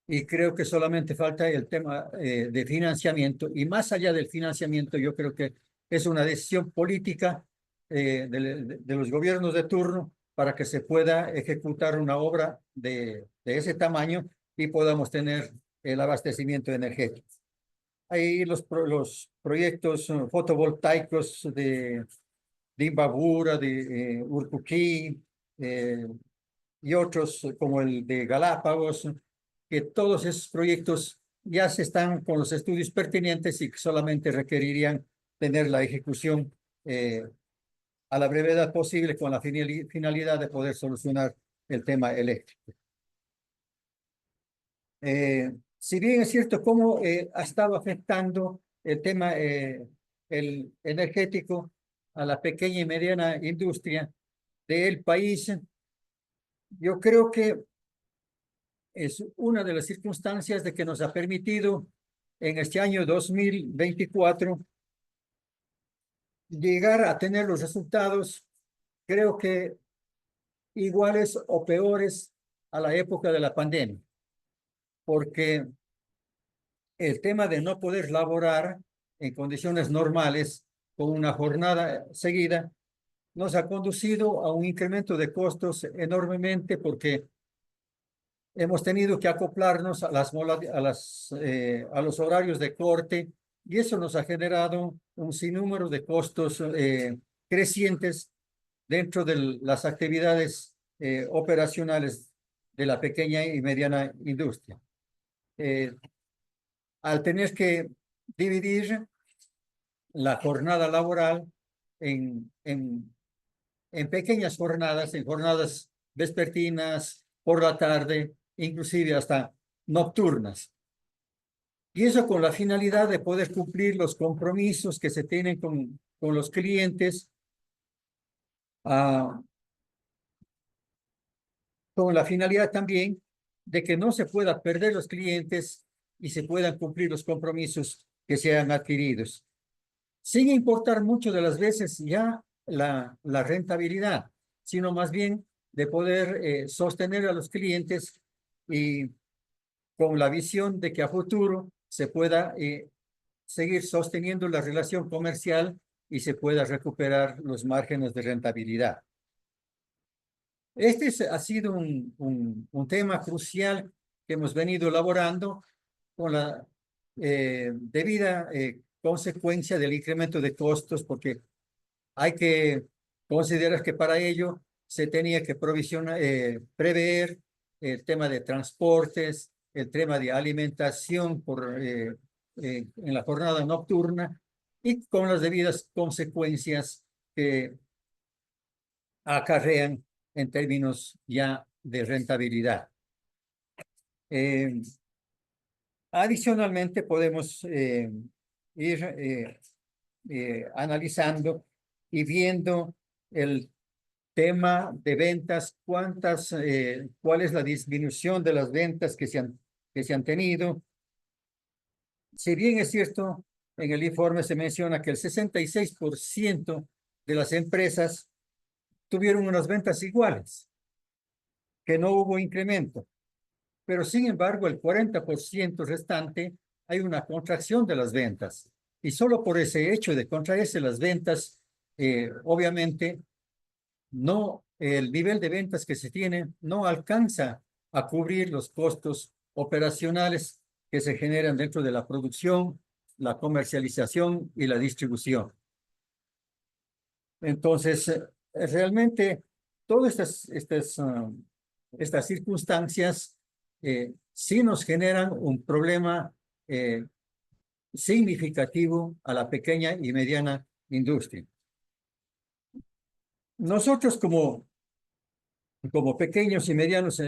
y creo que solamente falta el tema de financiamiento, y más allá del financiamiento, yo creo que es una decisión política de los gobiernos de turno para que se pueda ejecutar una obra de ese tamaño y podamos tener el abastecimiento energético. Hay los proyectos fotovoltaicos de Imbabura, de Urcuquí, y otros como el de Galápagos, que todos esos proyectos ya se están con los estudios pertinentes y que solamente requerirían tener la ejecución a la brevedad posible con la finalidad de poder solucionar el tema eléctrico. Si bien es cierto cómo ha estado afectando el tema el energético a la pequeña y mediana industria del país, yo creo que es una de las circunstancias de que nos ha permitido en este año 2024 llegar a tener los resultados, creo que iguales o peores a la época de la pandemia, porque el tema de no poder laborar en condiciones normales con una jornada seguida nos ha conducido a un incremento de costos enormemente, porque hemos tenido que acoplarnos a los horarios de corte, y eso nos ha generado un sinnúmero de costos crecientes dentro de las actividades operacionales de la pequeña y mediana industria. Al tener que dividir la jornada laboral en pequeñas jornadas, en jornadas vespertinas, por la tarde, inclusive hasta nocturnas. Y eso con la finalidad de poder cumplir los compromisos que se tienen con los clientes, con la finalidad también de que no se puedan perder los clientes y se puedan cumplir los compromisos que sean adquiridos, sin importar mucho de las veces ya la rentabilidad, sino más bien de poder sostener a los clientes, y con la visión de que a futuro se pueda seguir sosteniendo la relación comercial y se pueda recuperar los márgenes de rentabilidad. Este ha sido un tema crucial que hemos venido elaborando con la debida consecuencia del incremento de costos, porque hay que considerar que para ello se tenía que prever el tema de transportes, el tema de alimentación en la jornada nocturna, y con las debidas consecuencias que acarrean en términos ya de rentabilidad. Adicionalmente, podemos ir analizando y viendo el tema de ventas, cuál es la disminución de las ventas que se han tenido. Si bien es cierto, en el informe se menciona que el 66% de las empresas tuvieron unas ventas iguales, que no hubo incremento, pero sin embargo el 40% restante hay una contracción de las ventas, y solo por ese hecho de contraerse las ventas, obviamente el nivel de ventas que se tiene no alcanza a cubrir los costos operacionales que se generan dentro de la producción, la comercialización y la distribución. Entonces, realmente todas estas circunstancias sí nos generan un problema significativo a la pequeña y mediana industria. Nosotros como pequeños y medianos,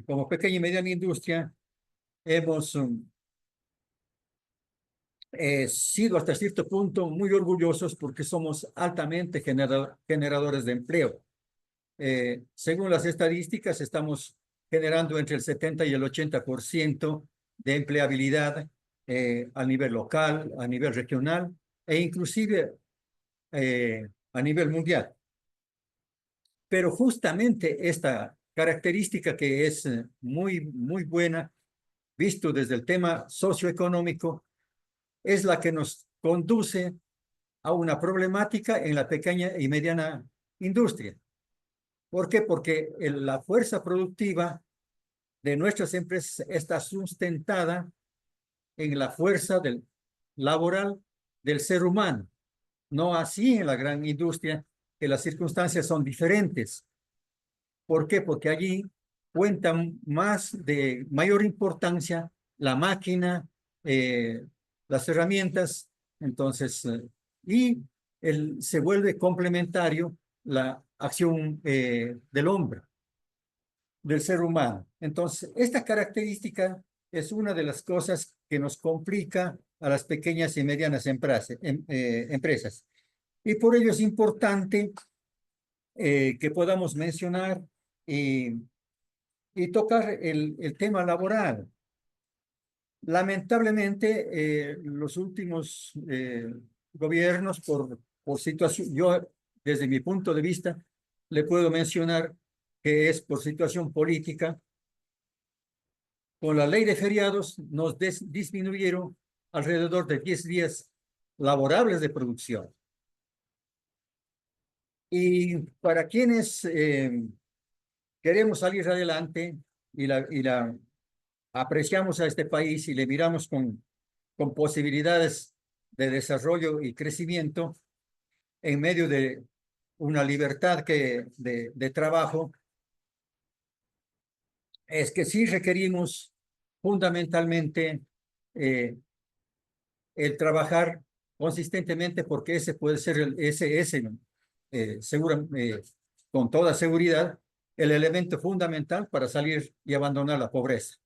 como pequeña y mediana industria, hemos sido hasta cierto punto muy orgullosos porque somos altamente generadores de empleo. Según las estadísticas, estamos generando entre el 70 y el 80% de empleabilidad a nivel local, a nivel regional e inclusive a nivel mundial. Pero justamente esta característica que es muy buena, visto desde el tema socioeconómico, es la que nos conduce a una problemática en la pequeña y mediana industria. ¿Por qué? Porque la fuerza productiva de nuestras empresas está sustentada en la fuerza laboral del ser humano. No así en la gran industria, que las circunstancias son diferentes. ¿Por qué? Porque allí cuentan de mayor importancia la máquina, las herramientas, entonces, y se vuelve complementario la acción del hombre, del ser humano. Entonces, esta característica es una de las cosas que nos complica a las pequeñas y medianas empresas. Y por ello es importante que podamos mencionar y tocar el tema laboral. Lamentablemente, los últimos gobiernos, por situación, yo desde mi punto de vista, le puedo mencionar que es por situación política. Con la ley de feriados nos disminuyeron alrededor de 10 días laborables de producción. Y para quienes queremos salir adelante y apreciamos a este país y le miramos con posibilidades de desarrollo y crecimiento en medio de una libertad de trabajo, es que sí requerimos fundamentalmente el trabajar consistentemente, porque ese puede ser con toda seguridad el elemento fundamental para salir y abandonar la pobreza.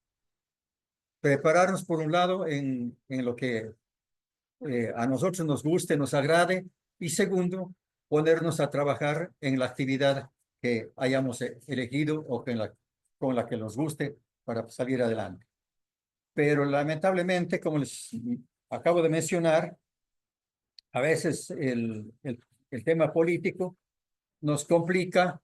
Prepararnos por un lado en lo que a nosotros nos guste, nos agrade, y segundo, ponernos a trabajar en la actividad que hayamos elegido o con la que nos guste para salir adelante. Pero lamentablemente, como les acabo de mencionar, a veces el tema político nos complica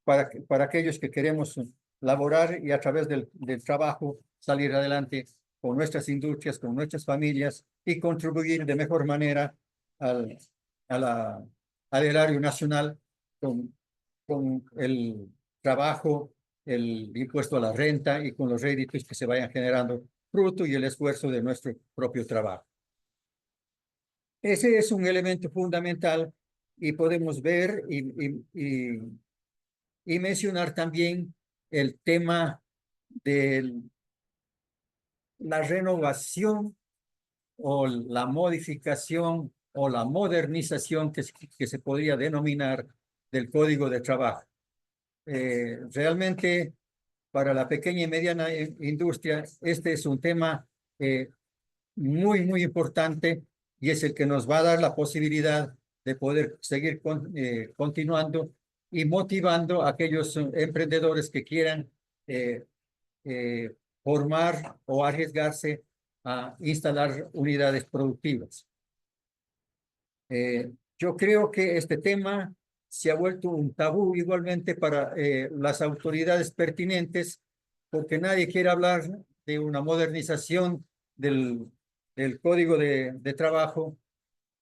para aquellos que queremos laborar y a través del trabajo salir adelante con nuestras industrias, con nuestras familias y contribuir de mejor manera al erario nacional con el trabajo, el impuesto a la renta y con los réditos que se vayan generando fruto y el esfuerzo de nuestro propio trabajo. Ese es un elemento fundamental y podemos ver y mencionar también el tema de la renovación o la modificación o la modernización que se podría denominar del Código de Trabajo. Realmente para la pequeña y mediana industria este es un tema muy importante y es el que nos va a dar la posibilidad de poder seguir continuando y motivando a aquellos emprendedores que quieran formar o arriesgarse a instalar unidades productivas. Yo creo que este tema se ha vuelto un tabú igualmente para las autoridades pertinentes, porque nadie quiere hablar de una modernización del Código de Trabajo,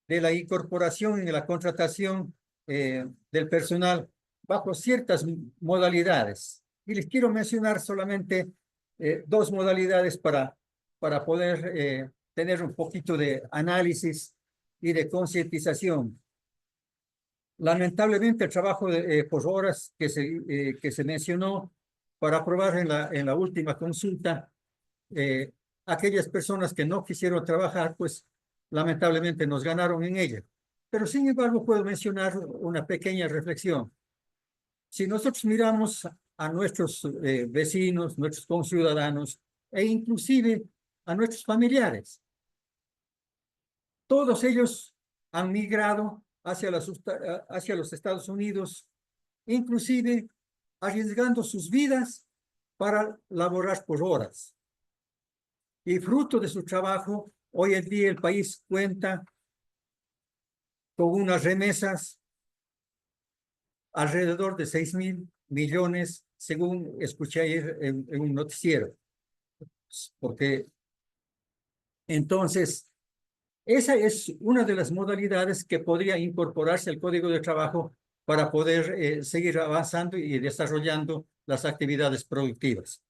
de la incorporación y de la contratación del personal bajo ciertas modalidades. Y les quiero mencionar solamente dos modalidades para poder tener un poquito de análisis y de concientización. Lamentablemente, el trabajo por horas que se mencionó para aprobar en la última consulta, aquellas personas que no quisieron trabajar, pues lamentablemente nos ganaron en ella. Pero sin embargo, puedo mencionar una pequeña reflexión. Si nosotros miramos a nuestros vecinos, nuestros conciudadanos e inclusive a nuestros familiares, todos ellos han migrado hacia los Estados Unidos, inclusive arriesgando sus vidas para laborar por horas. Y fruto de su trabajo, hoy en día el país cuenta con unas remesas alrededor de 6.000 millones, según escuché ayer en un noticiero. Porque entonces, esa es una de las modalidades que podría incorporarse al Código de Trabajo para poder seguir avanzando y desarrollando las actividades productivas.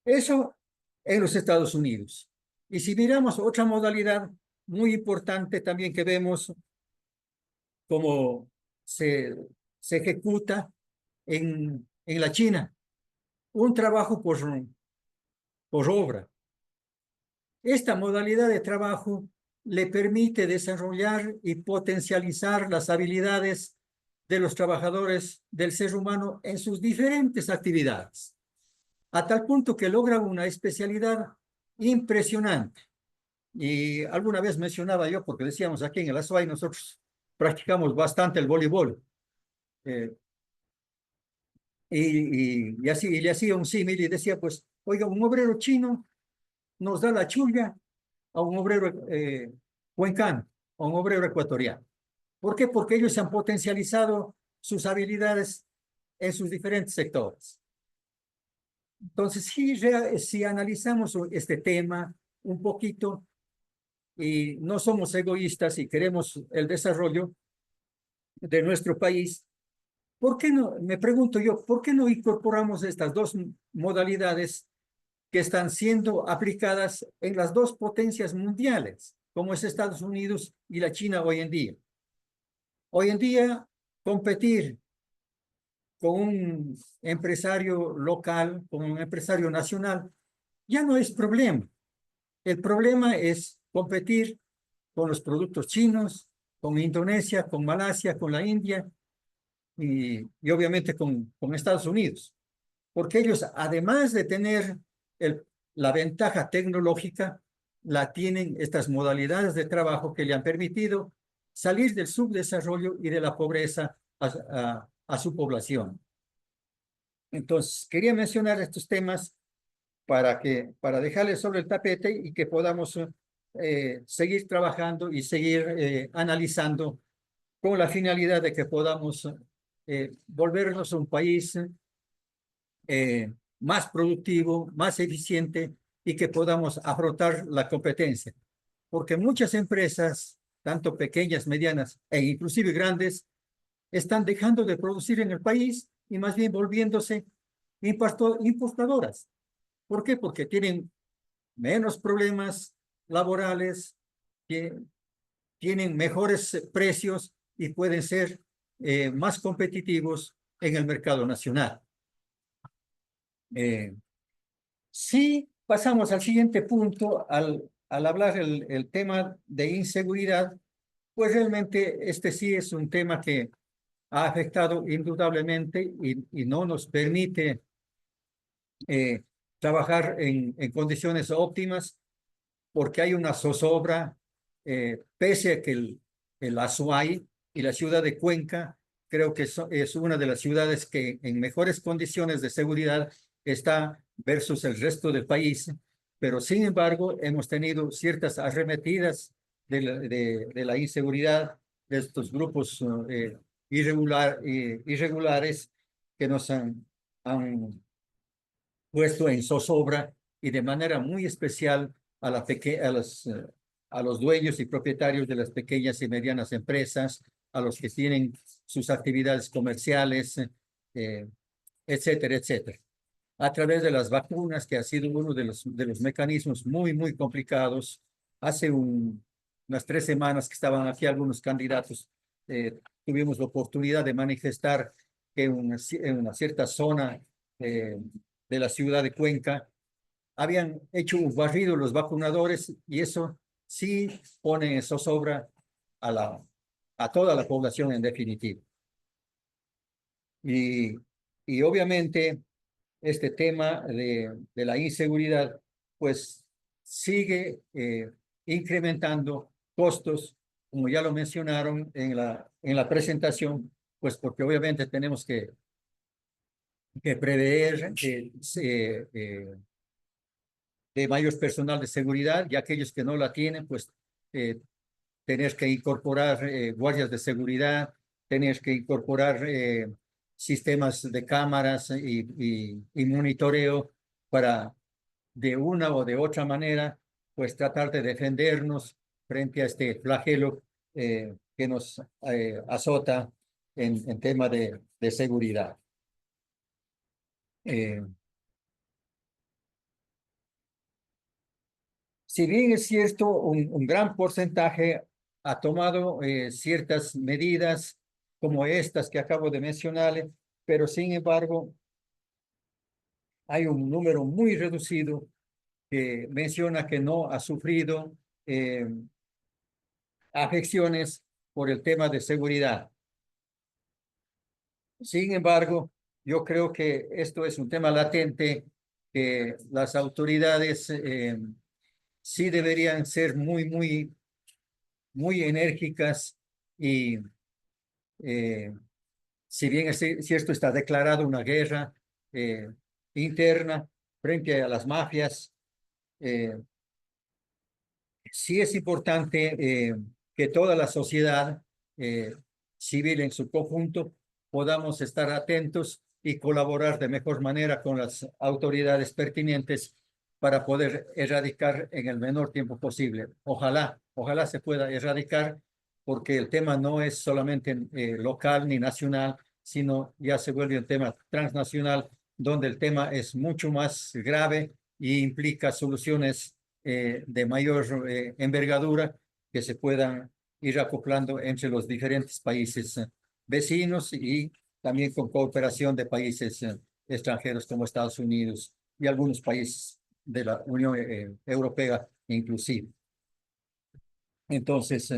Eso en los Estados Unidos. Y si miramos otra modalidad muy importante también que vemos cómo se ejecuta en la China, un trabajo por obra. Esta modalidad de trabajo le permite desarrollar y potencializar las habilidades de los trabajadores del ser humano en sus diferentes actividades, a tal punto que logran una especialidad impresionante. Y alguna vez mencionaba yo, porque decíamos aquí en el Azuay, nosotros practicamos bastante el voleibol. Y así, y le hacía un símil y decía, pues, oiga, un obrero chino nos da la chulla a un obrero cuencano, a un obrero ecuatoriano. ¿Por qué? Porque ellos se han potencializado sus habilidades en sus diferentes sectores. Entonces, si analizamos este tema un poquito y no somos egoístas y queremos el desarrollo de nuestro país, ¿por qué no? Me pregunto yo, ¿por qué no incorporamos estas dos modalidades que están siendo aplicadas en las dos potencias mundiales, como es Estados Unidos y la China hoy en día? Hoy en día, competir con un empresario local, con un empresario nacional, ya no es problema. El problema es competir con los productos chinos, con Indonesia, con Malasia, con la India y obviamente con Estados Unidos. Porque ellos, además de tener la ventaja tecnológica, la tienen estas modalidades de trabajo que le han permitido salir del subdesarrollo y de la pobreza a su población. Entonces, quería mencionar estos temas para dejarles sobre el tapete y que podamos seguir trabajando y seguir analizando con la finalidad de que podamos volvernos un país más productivo, más eficiente y que podamos afrontar la competencia. Porque muchas empresas, tanto pequeñas, medianas e inclusive grandes, están dejando de producir en el país y más bien volviéndose importadoras. ¿Por qué? Porque tienen menos problemas laborales, que tienen mejores precios y pueden ser más competitivos en el mercado nacional. Si pasamos al siguiente punto, al hablar el tema de inseguridad, pues realmente este sí es un tema que ha afectado indudablemente y no nos permite trabajar en condiciones óptimas porque hay una zozobra, pese a que el Azuay y la ciudad de Cuenca creo que es una de las ciudades que en mejores condiciones de seguridad está versus el resto del país, pero sin embargo hemos tenido ciertas arremetidas de la inseguridad de estos grupos irregulares que nos han puesto en zozobra y de manera muy especial a los dueños y propietarios de las pequeñas y medianas empresas, a los que tienen sus actividades comerciales, etcétera, etcétera. A través de las vacunas, que ha sido uno de los mecanismos muy, muy complicados. Hace unas 3 semanas que estaban aquí algunos candidatos, tuvimos la oportunidad de manifestar que en una cierta zona de la ciudad de Cuenca habían hecho un barrido los vacunadores y eso sí pone en zozobra a toda la población en definitiva. Y obviamente este tema de la inseguridad pues sigue incrementando costos, como ya lo mencionaron en la presentación, pues porque obviamente tenemos que prever de mayor personal de seguridad, y aquellos que no la tienen, pues tener que incorporar guardias de seguridad, tener que incorporar sistemas de cámaras y monitoreo para de una o de otra manera, pues tratar de defendernos frente a este flagelo que nos azota en tema de seguridad. Si bien es cierto, un gran porcentaje ha tomado ciertas medidas como estas que acabo de mencionar, pero sin embargo hay un número muy reducido que menciona que no ha sufrido afecciones por el tema de seguridad. Sin embargo, yo creo que esto es un tema latente que las autoridades sí deberían ser muy enérgicas y si bien es cierto está declarada una guerra interna frente a las mafias, sí es importante que toda la sociedad civil en su conjunto podamos estar atentos y colaborar de mejor manera con las autoridades pertinentes para poder erradicar en el menor tiempo posible. Ojalá se pueda erradicar, porque el tema no es solamente local ni nacional, sino ya se vuelve un tema transnacional, donde el tema es mucho más grave y implica soluciones de mayor envergadura que se puedan ir acoplando entre los diferentes países vecinos y también con cooperación de países extranjeros como Estados Unidos y algunos países de la Unión Europea inclusive. Entonces,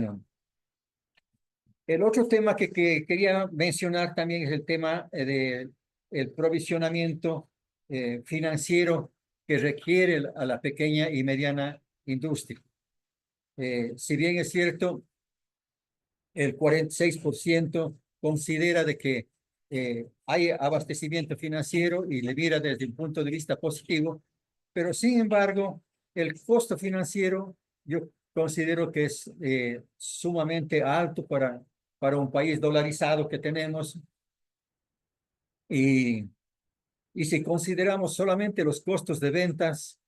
el otro tema que quería mencionar también es el tema del provisionamiento financiero que requiere a la pequeña y mediana industria. Si bien es cierto, el 46% considera de que hay abastecimiento financiero y le mira desde un punto de vista positivo, pero sin embargo, el costo financiero yo considero que es sumamente alto para un país dolarizado que tenemos. Y si consideramos solamente los costos de ventas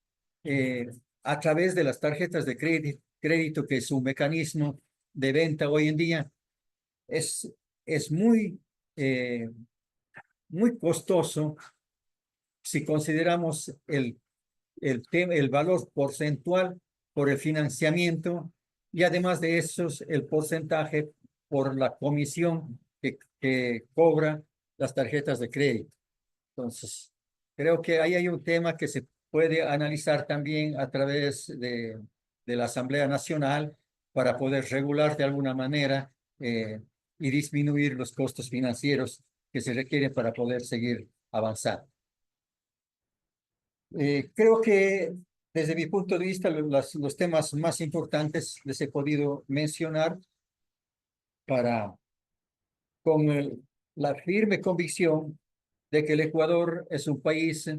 a través de las tarjetas de crédito, que es un mecanismo de venta hoy en día, es muy costoso si consideramos el valor porcentual por el financiamiento y además de eso el porcentaje por la comisión que cobra las tarjetas de crédito. Entonces, creo que ahí hay un tema que se puede analizar también a través de la Asamblea Nacional para poder regular de alguna manera y disminuir los costos financieros que se requieren para poder seguir avanzando. Creo que desde mi punto de vista los temas más importantes les he podido mencionar con la firme convicción de que el Ecuador es un país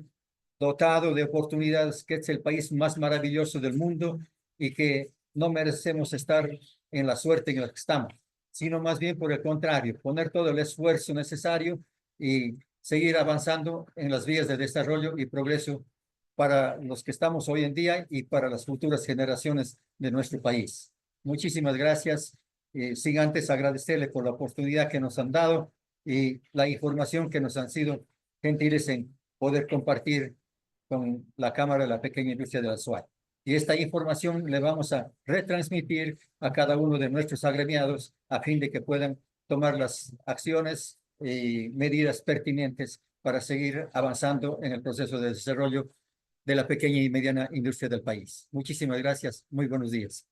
dotado de oportunidades, que es el país más maravilloso del mundo y que no merecemos estar en la suerte en la que estamos, sino más bien por el contrario, poner todo el esfuerzo necesario y seguir avanzando en las vías de desarrollo y progreso para los que estamos hoy en día y para las futuras generaciones de nuestro país. Muchísimas gracias. Sin antes agradecerle por la oportunidad que nos han dado y la información que nos han sido gentiles en poder compartir con la Cámara de la Pequeña Industria de la SUAY. Y esta información le vamos a retransmitir a cada uno de nuestros agremiados a fin de que puedan tomar las acciones y medidas pertinentes para seguir avanzando en el proceso de desarrollo de la pequeña y mediana industria del país. Muchísimas gracias. Muy buenos días.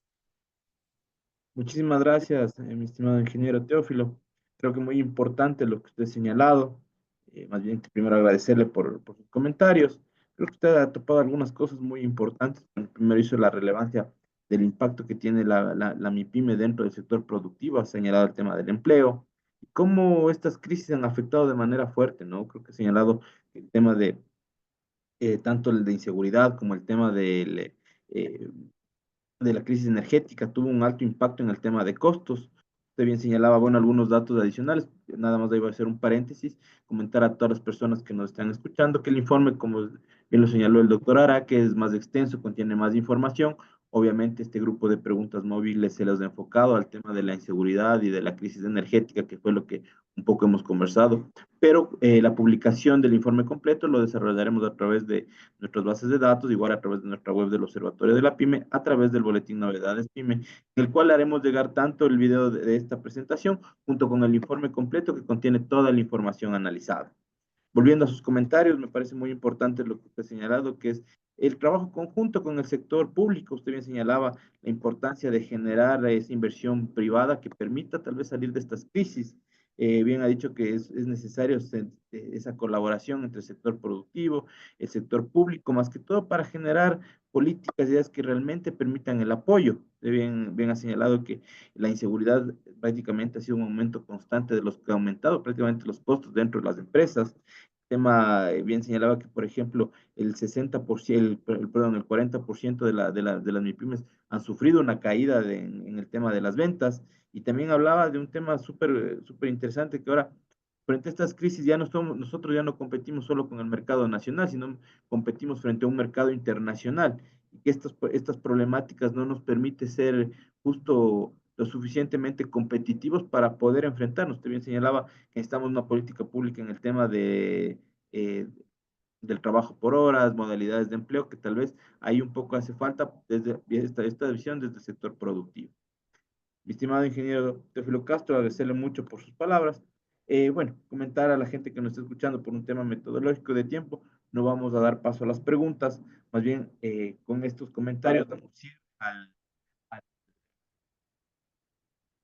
Muchísimas gracias, mi estimado ingeniero Teófilo. Creo que muy importante lo que usted ha señalado. Más bien, primero agradecerle por sus comentarios. Creo que usted ha topado algunas cosas muy importantes. Bueno, primero hizo la relevancia del impacto que tiene la MIPYME dentro del sector productivo, ha señalado el tema del empleo, y cómo estas crisis han afectado de manera fuerte, ¿no? Creo que ha señalado el tema tanto el de inseguridad como el tema de la crisis energética tuvo un alto impacto en el tema de costos. Usted bien señalaba, bueno, algunos datos adicionales, nada más ahí voy a hacer un paréntesis, comentar a todas las personas que nos están escuchando que el informe, como bien lo señaló el doctor Ara, que es más extenso, contiene más información. Obviamente este grupo de preguntas móviles se los ha enfocado al tema de la inseguridad y de la crisis energética, que fue lo que un poco hemos conversado, pero la publicación del informe completo lo desarrollaremos a través de nuestras bases de datos, igual a través de nuestra web del Observatorio de la PYME, a través del Boletín Novedades PYME, en el cual haremos llegar tanto el video de esta presentación junto con el informe completo que contiene toda la información analizada. Volviendo a sus comentarios, me parece muy importante lo que usted ha señalado, que es el trabajo conjunto con el sector público. Usted bien señalaba la importancia de generar esa inversión privada que permita tal vez salir de estas crisis. Bien ha dicho que es necesario esa colaboración entre el sector productivo, el sector público, más que todo para generar políticas y ideas que realmente permitan el apoyo. Bien ha señalado que la inseguridad prácticamente ha sido un aumento constante de los que ha aumentado prácticamente los costos dentro de las empresas. Tema, bien señalaba que, por ejemplo, el 60%, perdón, el 40% de las MIPIMES han sufrido una caída en el tema de las ventas. Y también hablaba de un tema súper interesante que ahora, frente a estas crisis, nosotros ya no competimos solo con el mercado nacional, sino competimos frente a un mercado internacional. Y que estas problemáticas no nos permite ser justo lo suficientemente competitivos para poder enfrentarnos. Usted bien señalaba que necesitamos una política pública en el tema eh, del trabajo por horas, modalidades de empleo, que tal vez ahí un poco hace falta desde esta visión desde el sector productivo. Mi estimado ingeniero Teófilo Castro, agradecerle mucho por sus palabras. Bueno, comentar a la gente que nos está escuchando por un tema metodológico de tiempo, no vamos a dar paso a las preguntas, más bien con estos comentarios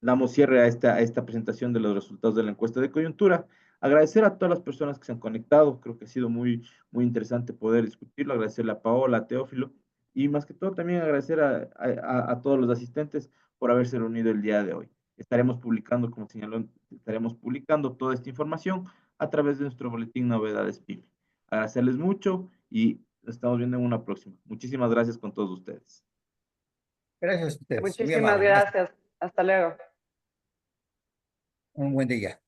damos cierre a esta presentación de los resultados de la encuesta de coyuntura. Agradecer a todas las personas que se han conectado, creo que ha sido muy interesante poder discutirlo, agradecerle a Paola, a Teófilo, y más que todo también agradecer a todos los asistentes por haberse reunido el día de hoy. Estaremos publicando, como señaló, estaremos publicando toda esta información a través de nuestro boletín Novedades PYME. Agradecerles mucho y nos estamos viendo en una próxima. Muchísimas gracias con todos ustedes. Gracias a ustedes, muy Muchísimas amable. Gracias. gracias. Hasta luego. Un buen día.